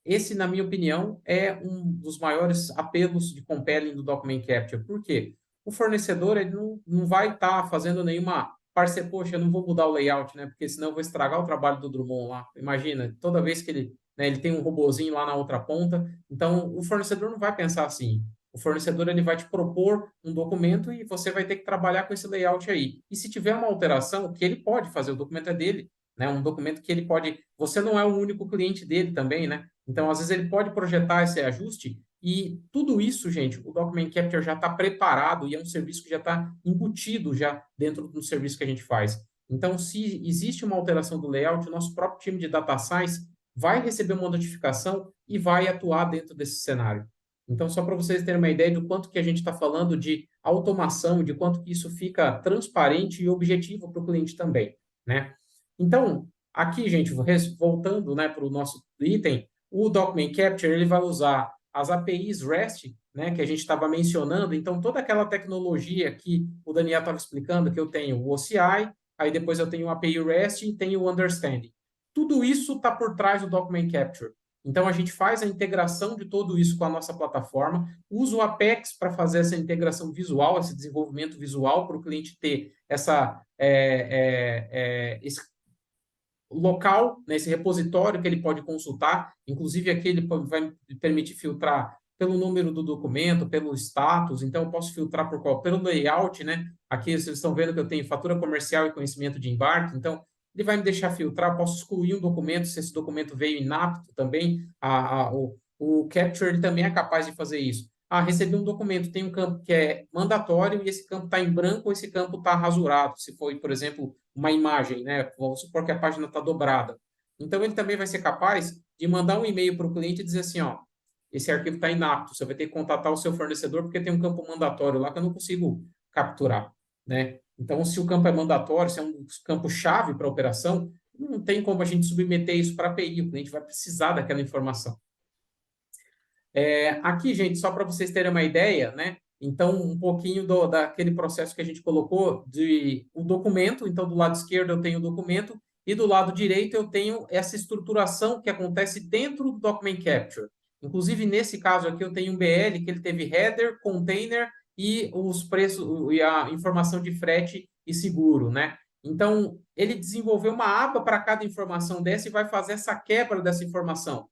Esse, na minha opinião, é um dos maiores apelos de compelling do Document Capture. Por quê? O fornecedor ele não vai estar fazendo nenhuma parceria. Poxa, eu não vou mudar o layout, né? Porque senão eu vou estragar o trabalho do Drummond lá. Imagina, toda vez que ele tem um robozinho lá na outra ponta. Então, o fornecedor não vai pensar assim. O fornecedor ele vai te propor um documento e você vai ter que trabalhar com esse layout aí. E se tiver uma alteração, que ele pode fazer, o documento é dele, né? Um documento que ele pode. Você não é o único cliente dele também, né? Então, às vezes, ele pode projetar esse ajuste e tudo isso, gente, o Document Capture já está preparado e é um serviço que já está embutido já dentro do serviço que a gente faz. Então, se existe uma alteração do layout, o nosso próprio time de Data Science vai receber uma notificação e vai atuar dentro desse cenário. Então, só para vocês terem uma ideia do quanto que a gente está falando de automação, de quanto que isso fica transparente e objetivo para o cliente também, né? Então, aqui, gente, voltando, né, para o nosso item, o Document Capture ele vai usar as APIs REST, né, que a gente estava mencionando. Então, toda aquela tecnologia que o Daniel estava explicando, que eu tenho o OCI, aí depois eu tenho o API REST e tenho o Understanding. Tudo isso está por trás do Document Capture. Então, a gente faz a integração de tudo isso com a nossa plataforma, usa o Apex para fazer essa integração visual, esse desenvolvimento visual, para o cliente ter esse local, né, esse repositório que ele pode consultar. Inclusive, aqui ele vai me permitir filtrar pelo número do documento, pelo status. Então, eu posso filtrar por qual? Pelo layout, né? Aqui vocês estão vendo que eu tenho fatura comercial e conhecimento de embarque. Então, ele vai me deixar filtrar. Posso excluir um documento se esse documento veio inapto também. O Capture ele também é capaz de fazer isso. Ah, recebi um documento, tem um campo que é mandatório e esse campo está em branco ou esse campo está rasurado. Se for, por exemplo, uma imagem, né? Vamos supor que a página está dobrada. Então, ele também vai ser capaz de mandar um e-mail para o cliente e dizer assim, ó, esse arquivo está inapto, você vai ter que contatar o seu fornecedor porque tem um campo mandatório lá que eu não consigo capturar, né? Então, se o campo é mandatório, se é um campo-chave para a operação, não tem como a gente submeter isso para a API, o cliente vai precisar daquela informação. Aqui, gente, só para vocês terem uma ideia, né? Então, um pouquinho daquele processo que a gente colocou de o documento. Então, do lado esquerdo eu tenho o documento e do lado direito eu tenho essa estruturação que acontece dentro do Document Capture. Inclusive, nesse caso aqui, eu tenho um BL que ele teve header, container e os preços e a informação de frete e seguro, né? Então, ele desenvolveu uma aba para cada informação dessa e vai fazer essa quebra dessa informação.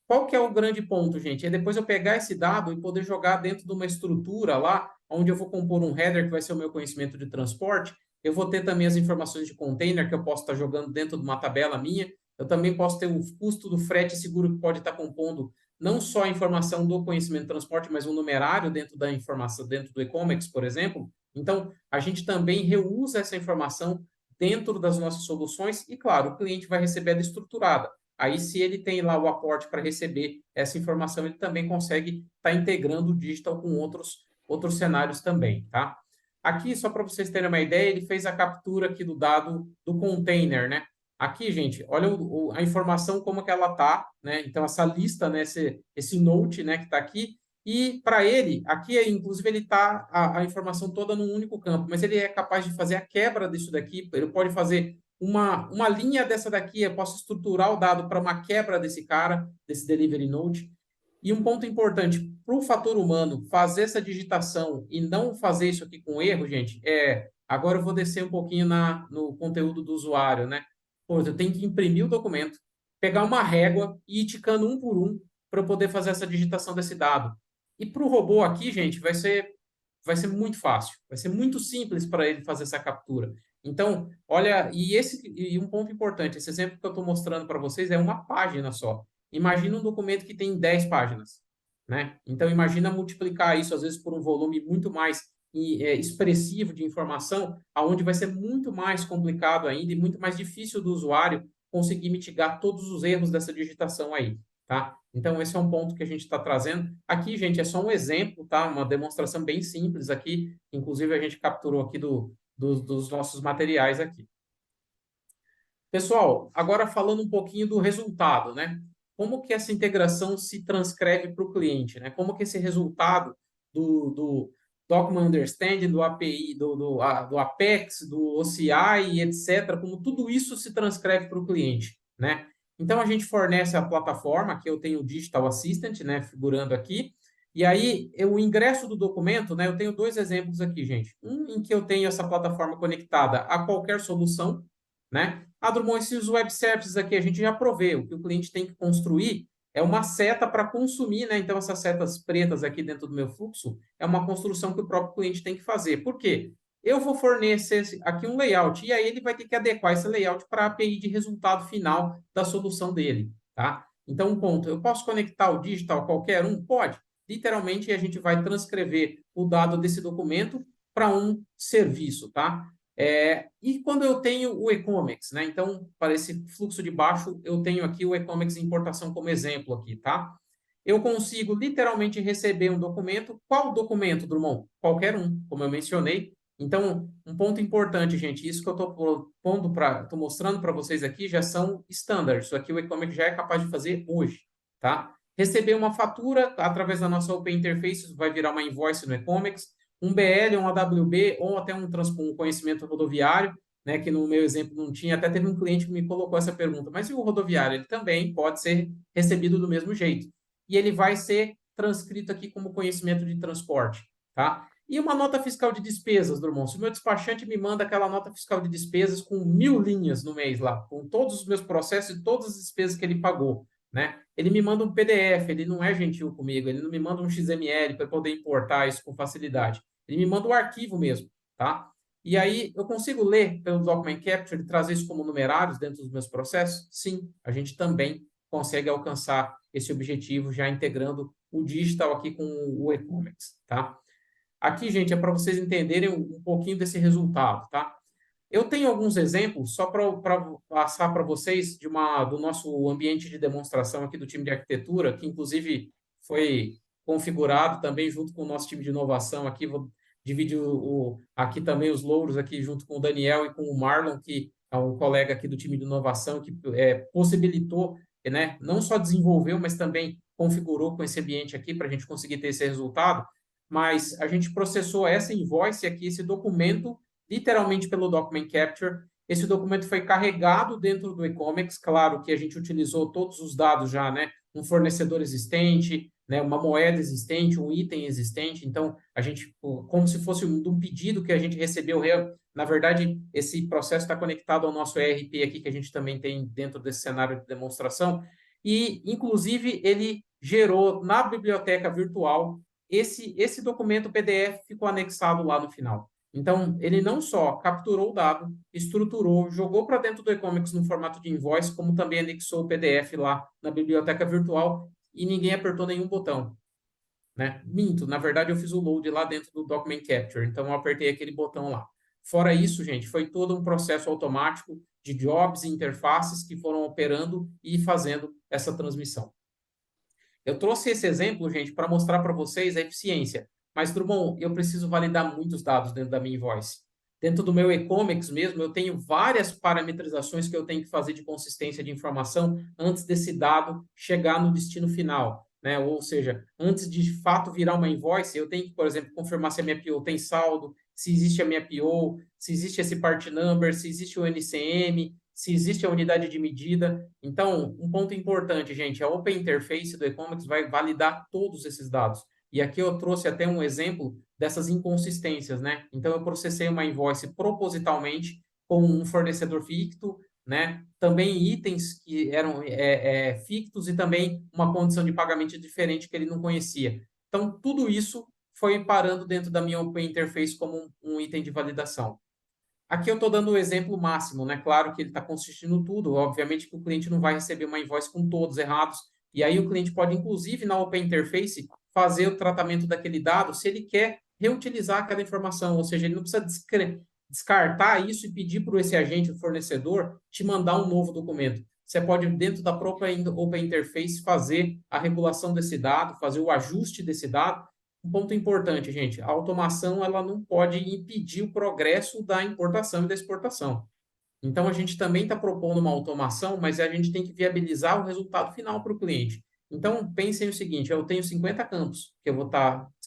Qual que é o grande ponto, gente? É depois eu pegar esse dado e poder jogar dentro de uma estrutura lá, onde eu vou compor um header que vai ser o meu conhecimento de transporte. Eu vou ter também as informações de container que eu posso estar jogando dentro de uma tabela minha. Eu também posso ter o custo do frete seguro que pode estar compondo não só a informação do conhecimento de transporte, mas um numerário dentro da informação, dentro do e-commerce, por exemplo. Então, a gente também reusa essa informação dentro das nossas soluções e, claro, o cliente vai receber ela estruturada. Aí, se ele tem lá o aporte para receber essa informação, ele também consegue estar integrando o digital com outros cenários também, tá? Aqui, só para vocês terem uma ideia, ele fez a captura aqui do dado do container, né? Aqui, gente, olha a informação como que ela tá, né? Então, essa lista, né? Esse note, né? Que está aqui. E para ele, aqui, inclusive, ele tá a informação toda num único campo, mas ele é capaz de fazer a quebra disso daqui, ele pode fazer uma linha dessa daqui, eu posso estruturar o dado para uma quebra desse cara, desse delivery node. E um ponto importante, para o fator humano fazer essa digitação e não fazer isso aqui com erro, gente, agora eu vou descer um pouquinho no conteúdo do usuário, né? Pô, eu tenho que imprimir o documento, pegar uma régua e ir ticando um por um para eu poder fazer essa digitação desse dado. E para o robô aqui, gente, vai ser muito fácil, vai ser muito simples para ele fazer essa captura. Então, olha, e um ponto importante, esse exemplo que eu estou mostrando para vocês é uma página só. Imagina um documento que tem 10 páginas, né? Então, imagina multiplicar isso, às vezes, por um volume muito mais expressivo de informação, aonde vai ser muito mais complicado ainda e muito mais difícil do usuário conseguir mitigar todos os erros dessa digitação aí, tá? Então, esse é um ponto que a gente está trazendo. Aqui, gente, é só um exemplo, tá? Uma demonstração bem simples aqui. Inclusive, a gente capturou aqui dos nossos materiais aqui. Pessoal, agora falando um pouquinho do resultado, né? Como que essa integração se transcreve para o cliente, né? Como que esse resultado do Document Understanding, do API, do Apex, do OCI, etc., como tudo isso se transcreve para o cliente, né? Então, a gente fornece a plataforma, que eu tenho o Digital Assistant, né, figurando aqui, e aí, o ingresso do documento, né, eu tenho dois exemplos aqui, gente. Um em que eu tenho essa plataforma conectada a qualquer solução, né? Ah, Drummond, esses web services aqui a gente já provê. O que o cliente tem que construir é uma seta para consumir, né? Então, essas setas pretas aqui dentro do meu fluxo é uma construção que o próprio cliente tem que fazer. Por quê? Eu vou fornecer aqui um layout e aí ele vai ter que adequar esse layout para a API de resultado final da solução dele, tá? Então, um ponto, eu posso conectar o digital a qualquer um? Pode. Literalmente, a gente vai transcrever o dado desse documento para um serviço, tá? E quando eu tenho o e-commerce, né? Então, para esse fluxo de baixo, eu tenho aqui o e-commerce importação como exemplo aqui, tá? Eu consigo literalmente receber um documento. Qual documento, Drummond? Qualquer um, como eu mencionei. Então, um ponto importante, gente, isso que eu estou mostrando para vocês aqui já são standards. Isso aqui o e-commerce já é capaz de fazer hoje, tá? Receber uma fatura através da nossa Open Interface, vai virar uma invoice no e-commerce, um BL, um AWB ou até um conhecimento rodoviário, né, que no meu exemplo não tinha, até teve um cliente que me colocou essa pergunta, mas e o rodoviário? Ele também pode ser recebido do mesmo jeito. E ele vai ser transcrito aqui como conhecimento de transporte, tá? E uma nota fiscal de despesas, Drummond. Se o meu despachante me manda aquela nota fiscal de despesas com 1.000 linhas no mês lá, com todos os meus processos e todas as despesas que ele pagou, né? Ele me manda um PDF, ele não é gentil comigo, ele não me manda um XML para poder importar isso com facilidade. Ele me manda o arquivo mesmo, tá? E aí eu consigo ler pelo Document Capture e trazer isso como numerários dentro dos meus processos? Sim, a gente também consegue alcançar esse objetivo já integrando o digital aqui com o e-commerce, tá? Aqui, gente, é para vocês entenderem um pouquinho desse resultado, tá? Eu tenho alguns exemplos só para passar para vocês do nosso ambiente de demonstração aqui do time de arquitetura, que inclusive foi configurado também junto com o nosso time de inovação aqui. Vou dividir aqui também os louros aqui junto com o Daniel e com o Marlon, que é um colega aqui do time de inovação que possibilitou, né, não só desenvolveu, mas também configurou com esse ambiente aqui para a gente conseguir ter esse resultado. Mas a gente processou essa invoice aqui, esse documento literalmente pelo Document Capture. Esse documento foi carregado dentro do e-commerce, claro que a gente utilizou todos os dados já, né? Um fornecedor existente, né? Uma moeda existente, um item existente. Então, a gente, como se fosse um pedido que a gente recebeu, na verdade, esse processo está conectado ao nosso ERP aqui, que a gente também tem dentro desse cenário de demonstração. E, inclusive, ele gerou na biblioteca virtual esse documento PDF ficou anexado lá no final. Então, ele não só capturou o dado, estruturou, jogou para dentro do e-commerce no formato de invoice, como também anexou o PDF lá na biblioteca virtual e ninguém apertou nenhum botão, né? Minto, na verdade eu fiz o load lá dentro do Document Capture, então eu apertei aquele botão lá. Fora isso, gente, foi todo um processo automático de jobs e interfaces que foram operando e fazendo essa transmissão. Eu trouxe esse exemplo, gente, para mostrar para vocês a eficiência. Mas, Drummond, eu preciso validar muitos dados dentro da minha invoice. Dentro do meu e-commerce mesmo, eu tenho várias parametrizações que eu tenho que fazer de consistência de informação antes desse dado chegar no destino final, né? Ou seja, antes de fato virar uma invoice, eu tenho que, por exemplo, confirmar se a minha PO tem saldo, se existe a minha PO, se existe esse part number, se existe o NCM, se existe a unidade de medida. Então, um ponto importante, gente, a Open Interface do e-commerce vai validar todos esses dados. E aqui eu trouxe até um exemplo dessas inconsistências, né? Então, eu processei uma invoice propositalmente com um fornecedor ficto, né? Também itens que eram fictos e também uma condição de pagamento diferente que ele não conhecia. Então, tudo isso foi parando dentro da minha Open Interface como um item de validação. Aqui eu estou dando o exemplo máximo, né? Claro que ele está consistindo tudo. Obviamente que o cliente não vai receber uma invoice com todos errados. E aí o cliente pode, inclusive, na Open Interface, fazer o tratamento daquele dado se ele quer reutilizar aquela informação. Ou seja, ele não precisa descartar isso e pedir para esse agente, o fornecedor, te mandar um novo documento. Você pode, dentro da própria Open Interface, fazer a regulação desse dado, fazer o ajuste desse dado. Um ponto importante, gente, a automação ela não pode impedir o progresso da importação e da exportação. Então, a gente também está propondo uma automação, mas a gente tem que viabilizar o resultado final para o cliente. Então, pensem o seguinte, eu tenho 50 campos que eu vou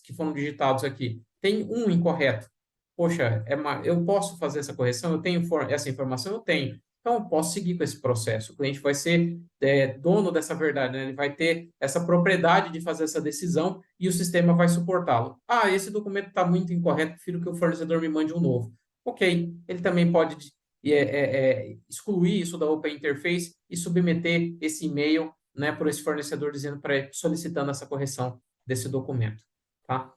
que foram digitados aqui. Tem um incorreto. Poxa, eu posso fazer essa correção? Eu tenho essa informação? Eu tenho. Então, eu posso seguir com esse processo. O cliente vai ser dono dessa verdade, né? Ele vai ter essa propriedade de fazer essa decisão e o sistema vai suportá-lo. Ah, esse documento está muito incorreto, prefiro que o fornecedor me mande um novo. Ok, ele também pode excluir isso da Open Interface e submeter esse e-mail, né, para esse fornecedor dizendo para solicitando essa correção desse documento, tá?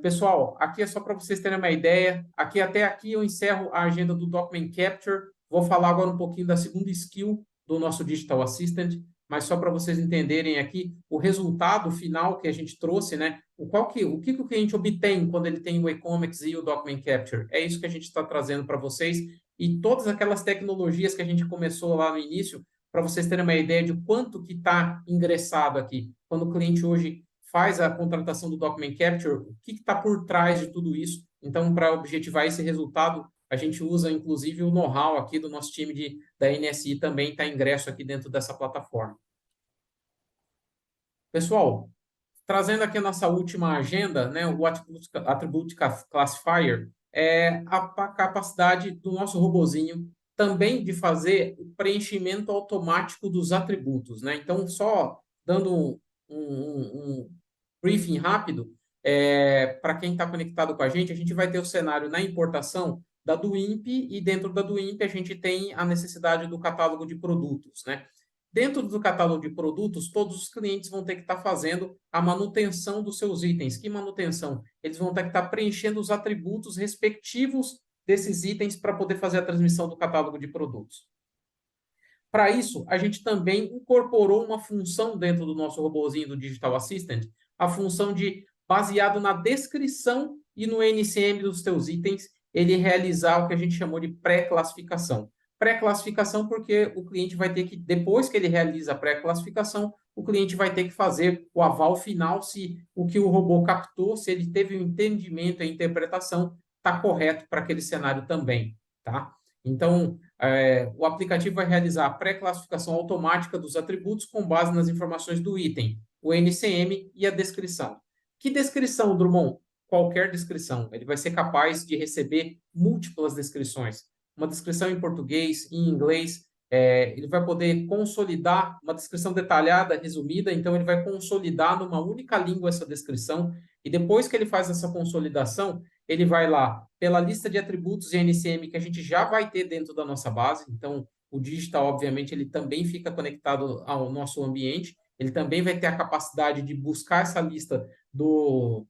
Pessoal, aqui é só para vocês terem uma ideia. Até aqui eu encerro a agenda do Document Capture. Vou falar agora um pouquinho da segunda skill do nosso Digital Assistant, mas só para vocês entenderem aqui o resultado final que a gente trouxe, né? O que o cliente obtém quando ele tem o e-commerce e o Document Capture? É isso que a gente está trazendo para vocês e todas aquelas tecnologias que a gente começou lá no início, para vocês terem uma ideia de quanto que está ingressado aqui. Quando o cliente hoje faz a contratação do Document Capture, o que está por trás de tudo isso. Então, para objetivar esse resultado, a gente usa, inclusive, o know-how aqui do nosso time da NSI também está ingresso aqui dentro dessa plataforma. Pessoal, trazendo aqui a nossa última agenda, né, o Attribute Classifier, a capacidade do nosso robozinho também de fazer o preenchimento automático dos atributos, né? Então, só dando um briefing rápido, para quem está conectado com a gente vai ter o cenário na importação da Duimp e dentro da Duimp a gente tem a necessidade do catálogo de produtos, né? Dentro do catálogo de produtos, todos os clientes vão ter que estar fazendo a manutenção dos seus itens. Que manutenção? Eles vão ter que estar preenchendo os atributos respectivos desses itens para poder fazer a transmissão do catálogo de produtos. Para isso, a gente também incorporou uma função dentro do nosso robozinho do Digital Assistant, a função de, baseado na descrição e no NCM dos teus itens, ele realizar o que a gente chamou de pré-classificação. Pré-classificação porque o cliente vai ter que, depois que ele realiza a pré-classificação, o cliente vai ter que fazer o aval final se o que o robô captou, se ele teve o entendimento e a interpretação, está correto para aquele cenário também, tá? Então, o aplicativo vai realizar a pré-classificação automática dos atributos com base nas informações do item, o NCM e a descrição. Que descrição, Drummond? Qualquer descrição. Ele vai ser capaz de receber múltiplas descrições. Uma descrição em português, em inglês. Ele vai poder consolidar uma descrição detalhada, resumida, então ele vai consolidar numa única língua essa descrição, e depois que ele faz essa consolidação, ele vai lá pela lista de atributos e NCM que a gente já vai ter dentro da nossa base. Então, o digital, obviamente, ele também fica conectado ao nosso ambiente. Ele também vai ter a capacidade de buscar essa lista do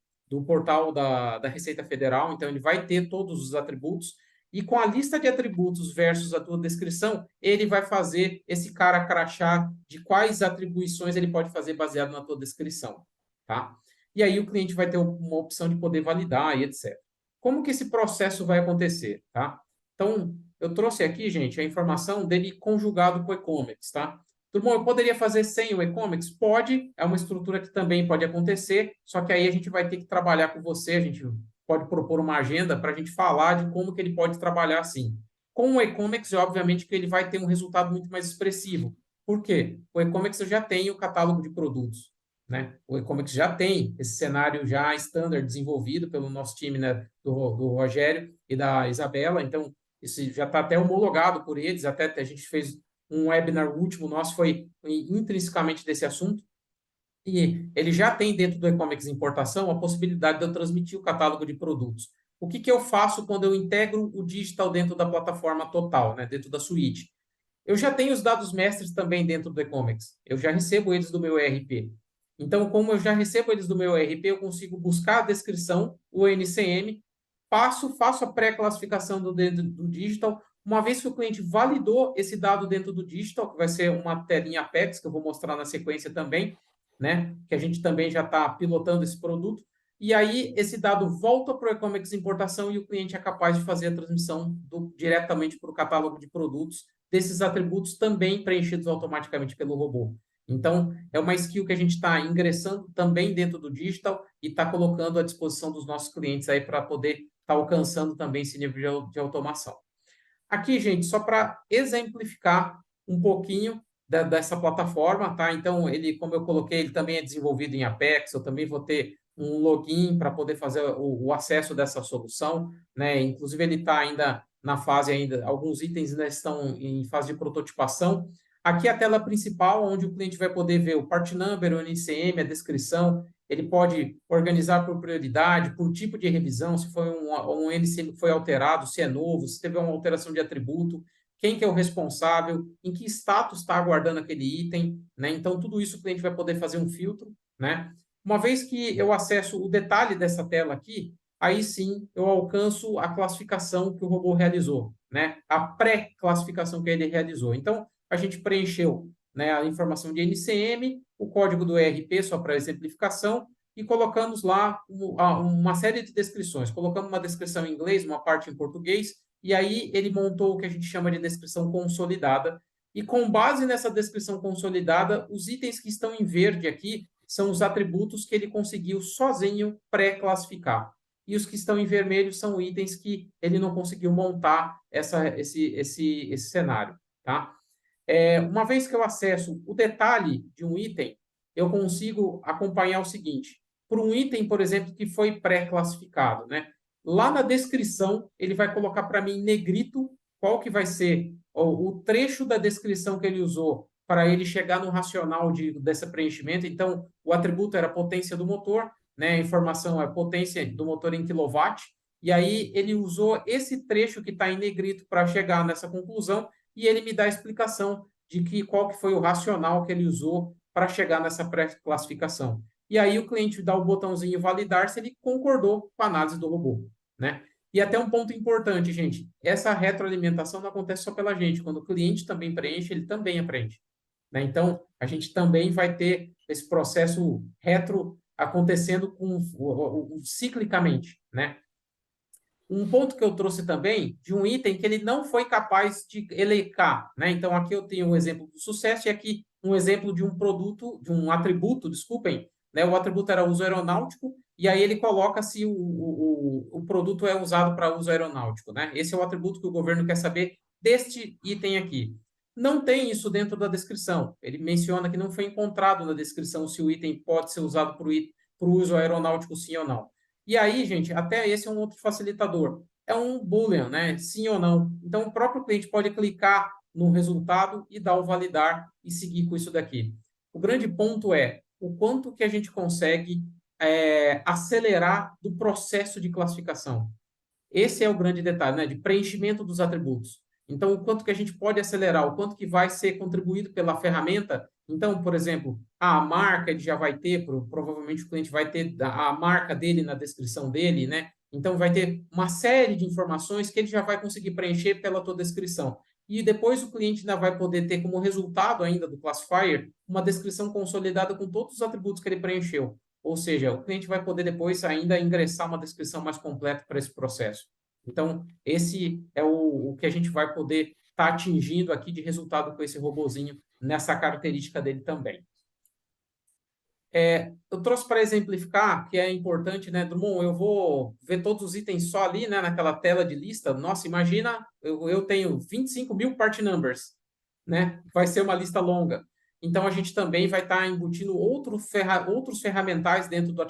portal da Receita Federal. Então, ele vai ter todos os atributos. E com a lista de atributos versus a tua descrição, ele vai fazer esse cara crachar de quais atribuições ele pode fazer baseado na tua descrição, tá? E aí o cliente vai ter uma opção de poder validar e etc. Como que esse processo vai acontecer, tá? Então, eu trouxe aqui, gente, a informação dele conjugado com o e-commerce, tá? Tudo bom, eu poderia fazer sem o e-commerce? Pode, é uma estrutura que também pode acontecer, só que aí a gente vai ter que trabalhar com você, a gente pode propor uma agenda para a gente falar de como que ele pode trabalhar assim. Com o e-commerce, obviamente que ele vai ter um resultado muito mais expressivo. Por quê? O e-commerce já tem o catálogo de produtos, né? O e-commerce já tem esse cenário já standard desenvolvido pelo nosso time, né, do Rogério e da Isabela, então isso já está até homologado por eles, até a gente fez um webinar último nosso, foi intrinsecamente desse assunto, e ele já tem dentro do e-commerce importação a possibilidade de eu transmitir o catálogo de produtos. O que eu faço quando eu integro o digital dentro da plataforma total, né, dentro da suíte? Eu já tenho os dados mestres também dentro do e-commerce. Eu já recebo eles do meu ERP. Então, como eu já recebo eles do meu ERP, eu consigo buscar a descrição, o NCM, faço a pré-classificação do digital. Uma vez que o cliente validou esse dado dentro do digital, que vai ser uma telinha Apex, que eu vou mostrar na sequência também, né? Que a gente também já está pilotando esse produto. E aí, esse dado volta para o e-commerce importação e o cliente é capaz de fazer a transmissão diretamente para o catálogo de produtos desses atributos também preenchidos automaticamente pelo robô. Então, é uma skill que a gente está ingressando também dentro do digital e está colocando à disposição dos nossos clientes aí para poder estar alcançando também esse nível de automação. Aqui, gente, só para exemplificar um pouquinho dessa plataforma, tá? Então, ele, como eu coloquei, ele também é desenvolvido em Apex, eu também vou ter um login para poder fazer o acesso dessa solução, né? Inclusive, ele está ainda na fase ainda, alguns itens ainda estão em fase de prototipação. Aqui é a tela principal, onde o cliente vai poder ver o part number, o NCM, a descrição. Ele pode organizar por prioridade, por tipo de revisão, se foi um NCM que foi alterado, se é novo, se teve uma alteração de atributo, quem que é o responsável, em que status está aguardando aquele item, né? Então, tudo isso o cliente vai poder fazer um filtro, né? Uma vez que eu acesso o detalhe dessa tela aqui, aí sim eu alcanço a classificação que o robô realizou, né? A pré-classificação que ele realizou. Então, a gente preencheu, né, a informação de NCM, o código do ERP, só para exemplificação, e colocamos lá uma série de descrições. Colocamos uma descrição em inglês, uma parte em português, e aí ele montou o que a gente chama de descrição consolidada. E com base nessa descrição consolidada, os itens que estão em verde aqui são os atributos que ele conseguiu sozinho pré-classificar. E os que estão em vermelho são itens que ele não conseguiu montar esse cenário, tá? Uma vez que eu acesso o detalhe de um item, eu consigo acompanhar o seguinte. Por um item, por exemplo, que foi pré-classificado, né? Lá na descrição, ele vai colocar para mim em negrito qual que vai ser o trecho da descrição que ele usou para ele chegar no racional desse preenchimento. Então, o atributo era potência do motor, né? A informação é potência do motor em quilowatt, e aí ele usou esse trecho que está em negrito para chegar nessa conclusão, e ele me dá a explicação de qual que foi o racional que ele usou para chegar nessa pré-classificação. E aí o cliente dá o botãozinho validar se ele concordou com a análise do robô, né? E até um ponto importante, gente, essa retroalimentação não acontece só pela gente, quando o cliente também preenche, ele também aprende, né? Então, a gente também vai ter esse processo retro acontecendo ciclicamente, né? Um ponto que eu trouxe também de um item que ele não foi capaz de elencar, né? Então, aqui eu tenho um exemplo do sucesso e aqui um exemplo de um produto, de um atributo, desculpem, né? O atributo era uso aeronáutico e aí ele coloca se o produto é usado para uso aeronáutico, né? Esse é o atributo que o governo quer saber deste item aqui. Não tem isso dentro da descrição. Ele menciona que não foi encontrado na descrição se o item pode ser usado para o uso aeronáutico, sim ou não. E aí, gente, até esse é um outro facilitador. É um boolean, né? Sim ou não. Então, o próprio cliente pode clicar no resultado e dar o validar e seguir com isso daqui. O grande ponto é o quanto que a gente consegue acelerar do processo de classificação. Esse é o grande detalhe, né? De preenchimento dos atributos. Então, o quanto que a gente pode acelerar, o quanto que vai ser contribuído pela ferramenta. Então, por exemplo, a marca ele já vai ter, provavelmente o cliente vai ter a marca dele na descrição dele, né? Então, vai ter uma série de informações que ele já vai conseguir preencher pela tua descrição. E depois o cliente ainda vai poder ter como resultado ainda do classifier uma descrição consolidada com todos os atributos que ele preencheu. Ou seja, o cliente vai poder depois ainda ingressar uma descrição mais completa para esse processo. Então, esse é o que a gente vai poder estar atingindo aqui de resultado com esse robozinho nessa característica dele também. Eu trouxe para exemplificar que é importante, né, Drummond? Eu vou ver todos os itens só ali, né, naquela tela de lista. Nossa, imagina, eu tenho 25 mil part numbers, né? Vai ser uma lista longa. Então, a gente também vai estar embutindo outros ferramentais dentro do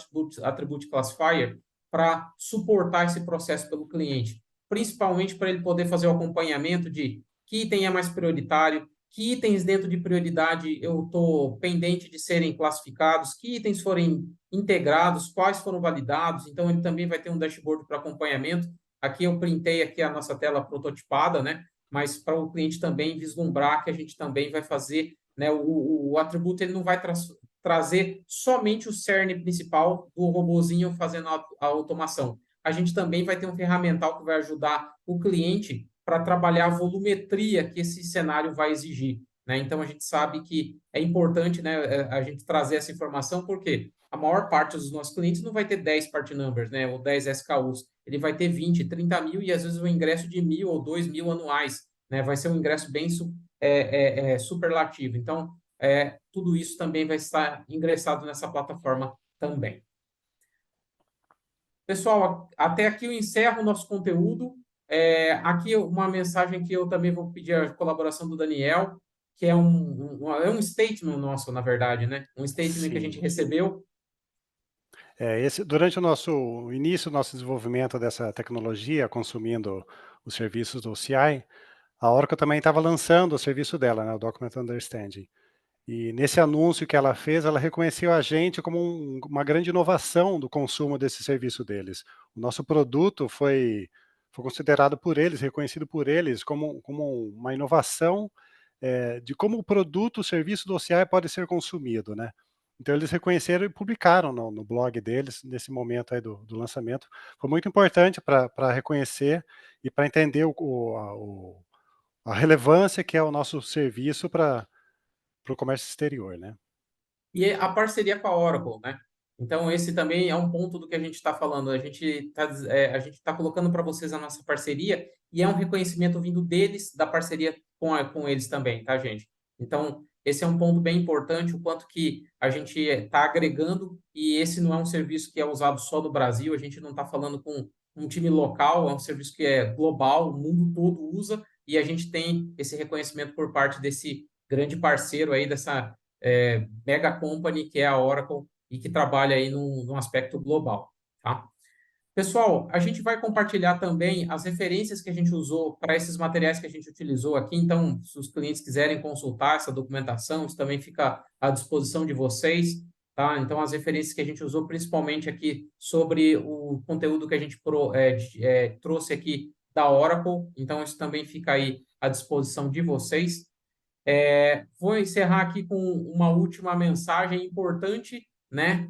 Attribute Classifier para suportar esse processo pelo cliente, principalmente para ele poder fazer o acompanhamento de que item é mais prioritário, que itens dentro de prioridade eu estou pendente de serem classificados, que itens forem integrados, quais foram validados. Então, ele também vai ter um dashboard para acompanhamento. Aqui eu printei aqui a nossa tela prototipada, né? Mas para o cliente também vislumbrar que a gente também vai fazer, né? O atributo ele não vai trazer somente o cerne principal do robozinho fazendo a automação. A gente também vai ter um ferramental que vai ajudar o cliente para trabalhar a volumetria que esse cenário vai exigir, né? Então a gente sabe que é importante, né, a gente trazer essa informação porque a maior parte dos nossos clientes não vai ter 10 part numbers, né, ou 10 SKUs, ele vai ter 20, 30 mil e às vezes um ingresso de 1.000 ou 2.000 anuais, né? Vai ser um ingresso bem superlativo. Então, tudo isso também vai estar ingressado nessa plataforma também. Pessoal, até aqui eu encerro o nosso conteúdo. Aqui uma mensagem que eu também vou pedir a colaboração do Daniel, que é um statement nosso, na verdade, né? Um statement que a gente Sim. recebeu. Durante o nosso início, nosso desenvolvimento dessa tecnologia, consumindo os serviços do CI, a Oracle também estava lançando o serviço dela, né, o Document Understanding. E nesse anúncio que ela fez, ela reconheceu a gente como uma grande inovação do consumo desse serviço deles. O nosso produto foi considerado por eles, reconhecido por eles como uma inovação de como o produto, o serviço do OCI pode ser consumido, né? Então eles reconheceram e publicaram no blog deles, nesse momento aí do lançamento. Foi muito importante para reconhecer e para entender a relevância que é o nosso serviço para o comércio exterior, né? E a parceria com a Oracle, né? Então, esse também é um ponto do que a gente está falando. A gente tá colocando para vocês a nossa parceria e é um reconhecimento vindo deles, da parceria com eles também, tá, gente? Então, esse é um ponto bem importante, o quanto que a gente está agregando e esse não é um serviço que é usado só no Brasil, a gente não está falando com um time local, é um serviço que é global, o mundo todo usa e a gente tem esse reconhecimento por parte desse grande parceiro aí, dessa mega company que é a Oracle e que trabalha aí num aspecto global, tá? Pessoal, a gente vai compartilhar também as referências que a gente usou para esses materiais que a gente utilizou aqui. Então, se os clientes quiserem consultar essa documentação, isso também fica à disposição de vocês, tá? Então, as referências que a gente usou, principalmente aqui sobre o conteúdo que a gente trouxe aqui da Oracle. Então, isso também fica aí à disposição de vocês. Vou encerrar aqui com uma última mensagem importante, né?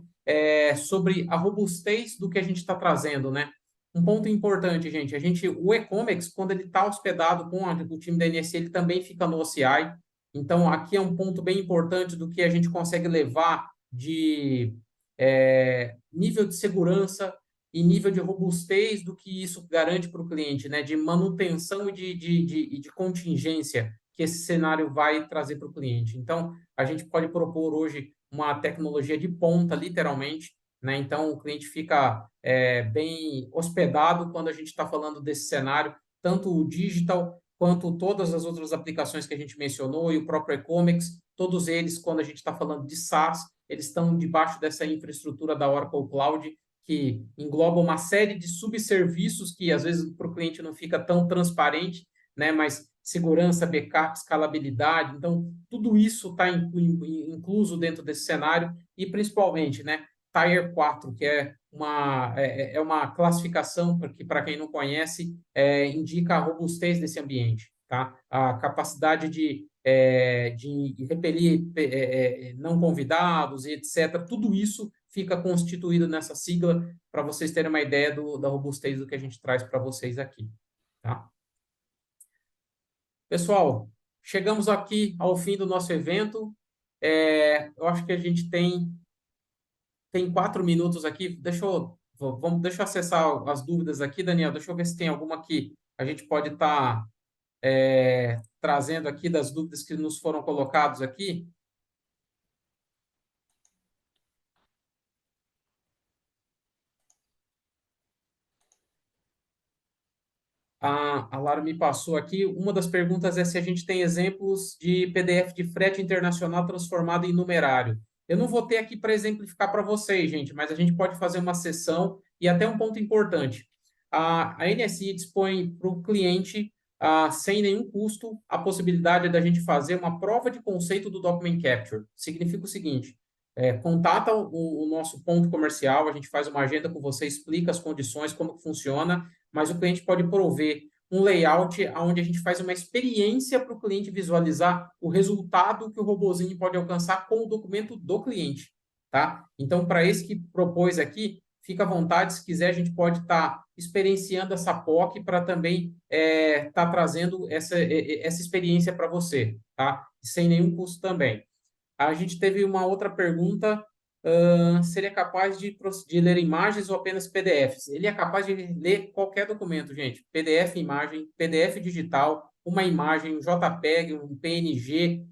Sobre a robustez do que a gente está trazendo, né? Um ponto importante, gente, o e-commerce, quando ele está hospedado com o time da NSC, ele também fica no OCI. Então, aqui é um ponto bem importante do que a gente consegue levar de nível de segurança e nível de robustez do que isso garante para o cliente, né? De manutenção e de contingência que esse cenário vai trazer para o cliente. Então, a gente pode propor hoje uma tecnologia de ponta, literalmente, né? Então, o cliente fica bem hospedado quando a gente está falando desse cenário, tanto o digital quanto todas as outras aplicações que a gente mencionou e o próprio e-commerce, todos eles, quando a gente está falando de SaaS, eles estão debaixo dessa infraestrutura da Oracle Cloud, que engloba uma série de subserviços que, às vezes, para o cliente não fica tão transparente, né? Mas segurança, backup, escalabilidade. Então, tudo isso está incluso dentro desse cenário e, principalmente, né, Tier 4, que é uma classificação que, para quem não conhece, indica a robustez desse ambiente, tá? A capacidade de repelir não convidados e etc. Tudo isso fica constituído nessa sigla para vocês terem uma ideia da robustez do que a gente traz para vocês aqui, tá? Pessoal, chegamos aqui ao fim do nosso evento. Eu acho que a gente tem 4 minutos aqui. Deixa eu acessar as dúvidas aqui, Daniel. Deixa eu ver se tem alguma que a gente pode estar trazendo aqui das dúvidas que nos foram colocados aqui. A Lara me passou aqui. Uma das perguntas é se a gente tem exemplos de PDF de frete internacional transformado em numerário. Eu não vou ter aqui para exemplificar para vocês, gente, mas a gente pode fazer uma sessão e até um ponto importante. A NSI dispõe para o cliente, sem nenhum custo, a possibilidade da gente fazer uma prova de conceito do Document Capture. Significa o seguinte: contata o nosso ponto comercial, a gente faz uma agenda com você, explica as condições, como que funciona, mas o cliente pode prover um layout onde a gente faz uma experiência para o cliente visualizar o resultado que o robozinho pode alcançar com o documento do cliente, tá? Então, para esse que propôs aqui, fica à vontade, se quiser, a gente pode estar experienciando essa POC para também estar trazendo essa experiência para você, tá? Sem nenhum custo também. A gente teve uma outra pergunta. Seria capaz de ler imagens ou apenas PDFs? Ele é capaz de ler qualquer documento, gente. PDF imagem, PDF digital, uma imagem, um JPEG, um PNG.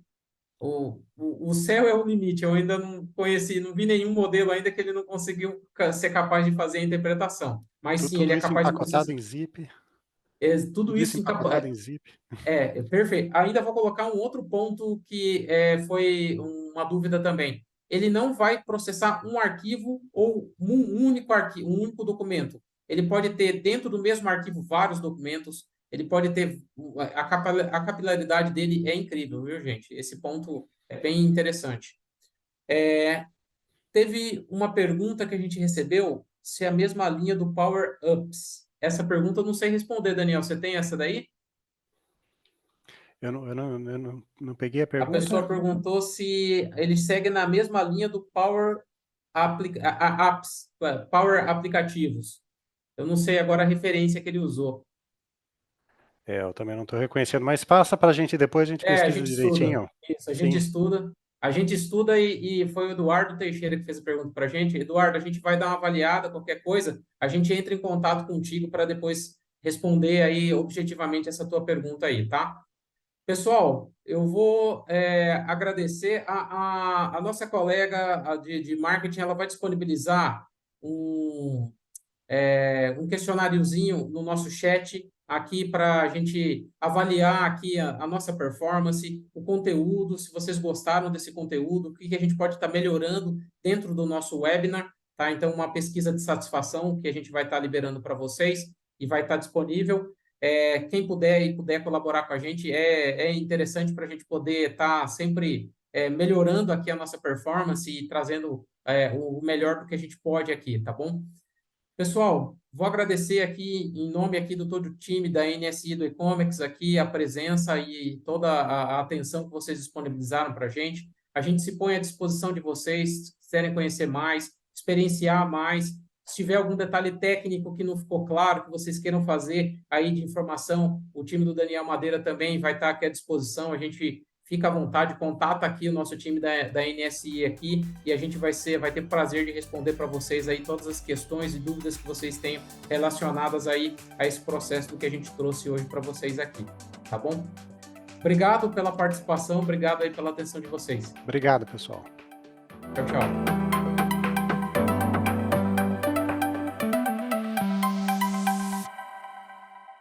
O céu é o limite. Eu ainda não conheci, não vi nenhum modelo ainda que ele não conseguiu ser capaz de fazer a interpretação. Mas sim, ele Tudo é isso capaz de empacotado processar. em zip, Tudo tudo isso isso empacotado em zip. perfeito. Ainda vou colocar um outro ponto que foi uma dúvida também. Ele não vai processar um arquivo ou um único arquivo, um único documento. Ele pode ter dentro do mesmo arquivo vários documentos. Ele pode ter a capilaridade dele é incrível, viu, gente? Esse ponto é bem interessante. Teve uma pergunta que a gente recebeu, se é a mesma linha do Power Ups. Essa pergunta eu não sei responder, Daniel. Você tem essa daí? Eu não peguei a A pergunta. pessoa perguntou se ele segue na mesma linha do Apps, Power Aplicativos. Eu não sei agora a referência que ele usou. Eu também não estou reconhecendo, mas passa para a gente depois, a gente A pesquisa gente estuda. direitinho. Isso, a gente Sim, estuda. A gente estuda e foi o Eduardo Teixeira que fez a pergunta para a gente. Eduardo, a gente vai dar uma avaliada, qualquer coisa, a gente entra em contato contigo para depois responder aí objetivamente essa tua pergunta aí, tá? Pessoal, eu vou agradecer a nossa colega de marketing, ela vai disponibilizar um, um questionáriozinho no nosso chat aqui para a gente avaliar aqui a nossa performance, o conteúdo, se vocês gostaram desse conteúdo, o que a gente pode estar melhorando dentro do nosso webinar. tá? Então, uma pesquisa de satisfação que a gente vai estar liberando para vocês e vai estar disponível. Quem puder colaborar com a gente, é interessante para a gente poder estar sempre melhorando aqui a nossa performance e trazendo o melhor do que a gente pode aqui, tá bom? Pessoal, vou agradecer aqui, em nome aqui do todo o time da NSI do E-Comics, aqui a presença e toda a atenção que vocês disponibilizaram para a gente. A gente se põe à disposição de vocês, se quiserem conhecer mais, experienciar mais. Se tiver algum detalhe técnico que não ficou claro, que vocês queiram fazer aí de informação, o time do Daniel Madeira também vai estar aqui à disposição. A gente fica à vontade, contata aqui o nosso time da NSI aqui e a gente vai ter o prazer de responder para vocês aí todas as questões e dúvidas que vocês tenham relacionadas aí a esse processo do que a gente trouxe hoje para vocês aqui, tá bom? Obrigado pela participação, obrigado aí pela atenção de vocês. Obrigado, pessoal. Tchau, tchau.